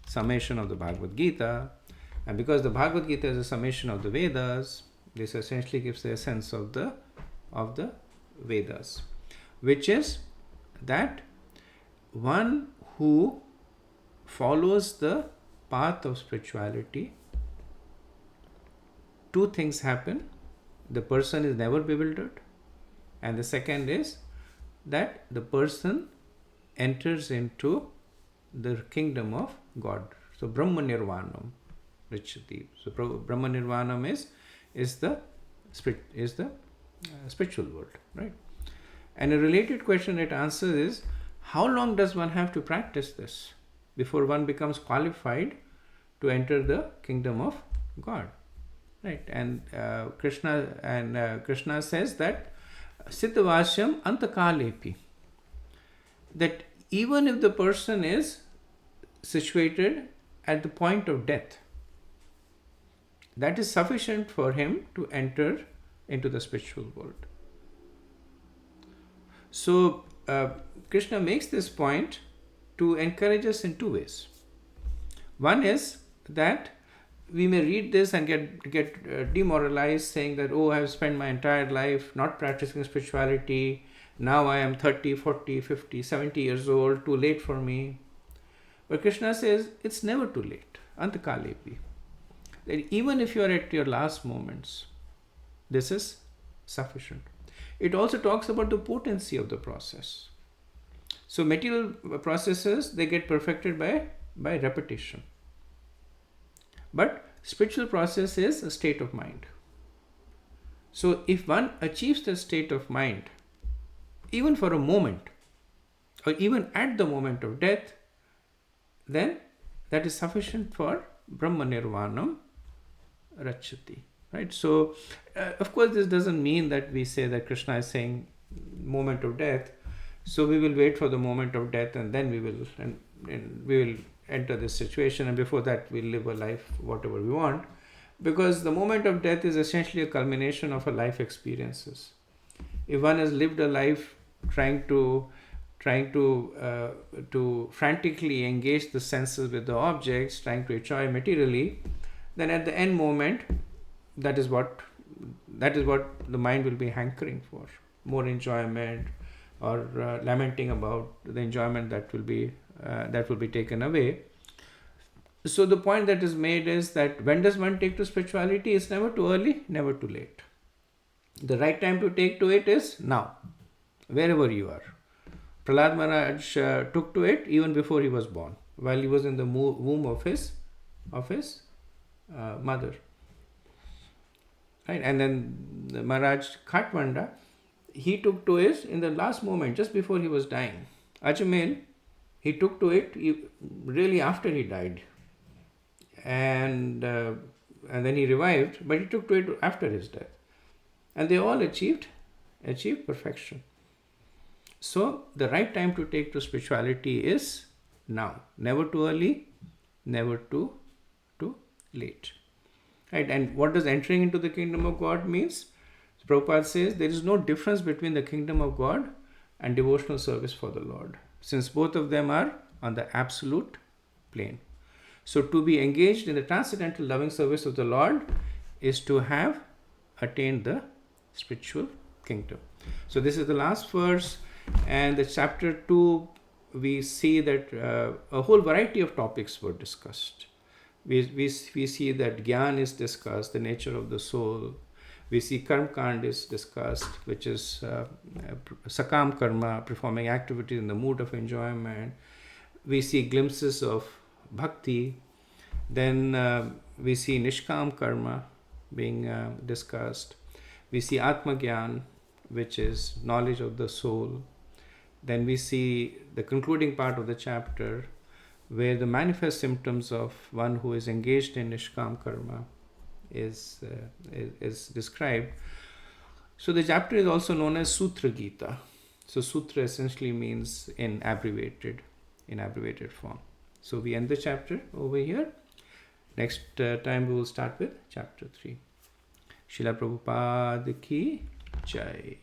summation of the Bhagavad-gita. And because the Bhagavad-gita is a summation of the Vedas, this essentially gives the essence of the Vedas, which is that one who follows the path of spirituality, two things happen. The person is never bewildered, and the second is that the person enters into the kingdom of God. So Brahma Nirvanam Richati. So Brahma Nirvanam is the spiritual world, right? And a related question it answers is, how long does one have to practice this before one becomes qualified to enter the kingdom of God, right? And Krishna says that Siddhavasyam Antakalepi, that even if the person is situated at the point of death, that is sufficient for him to enter into the spiritual world. So Krishna makes this point to encourage us in two ways. One is that we may read this and get demoralized, saying that, oh, I have spent my entire life not practicing spirituality. Now I am 30, 40, 50, 70 years old, too late for me. But Krishna says it's never too late. Antakalepi. That even if you are at your last moments, this is sufficient. It also talks about the potency of the process. So material processes, they get perfected by repetition. But spiritual process is a state of mind. So if one achieves the state of mind, even for a moment, or even at the moment of death, then that is sufficient for Brahma Nirvanam Rachati. Right? So, of course, this doesn't mean that we say that Krishna is saying moment of death. So we will wait for the moment of death, and then we will enter this situation, and before that we'll live a life whatever we want, because the moment of death is essentially a culmination of a life experiences. If one has lived a life trying to frantically engage the senses with the objects, trying to enjoy materially, then at the end moment, that is what the mind will be hankering for, more enjoyment, or lamenting about the enjoyment that will be taken away. So the point that is made is that when does one take to spirituality? It's never too early, never too late. The right time to take to it is now, wherever you are. Prahlad Maharaj took to it even before he was born, while he was in the womb of his mother. Right? And then the Maharaj Khatwanda, he took to it in the last moment, just before he was dying. Ajamel, he took to it really after he died. And then he revived, but he took to it after his death. And they all achieved perfection. So the right time to take to spirituality is now. Never too early, never too late. Right? And what does entering into the kingdom of God means? Prabhupada says there is no difference between the kingdom of God and devotional service for the Lord, since both of them are on the absolute plane. So to be engaged in the transcendental loving service of the Lord is to have attained the spiritual kingdom. So this is the last verse, and the chapter 2, we see that a whole variety of topics were discussed. We see that Gyan is discussed, the nature of the soul. We see Karma Kand is discussed, which is Sakam Karma, performing activities in the mood of enjoyment. We see glimpses of Bhakti. Then we see Nishkam Karma being discussed. We see Atma Gyan, which is knowledge of the soul. Then we see the concluding part of the chapter, where the manifest symptoms of one who is engaged in Nishkam Karma is described. So the chapter is also known as Sutra Gita. So Sutra essentially means in abbreviated form. So we end the chapter over here. Next time we will start with chapter 3. Srila Prabhupada ki Jai.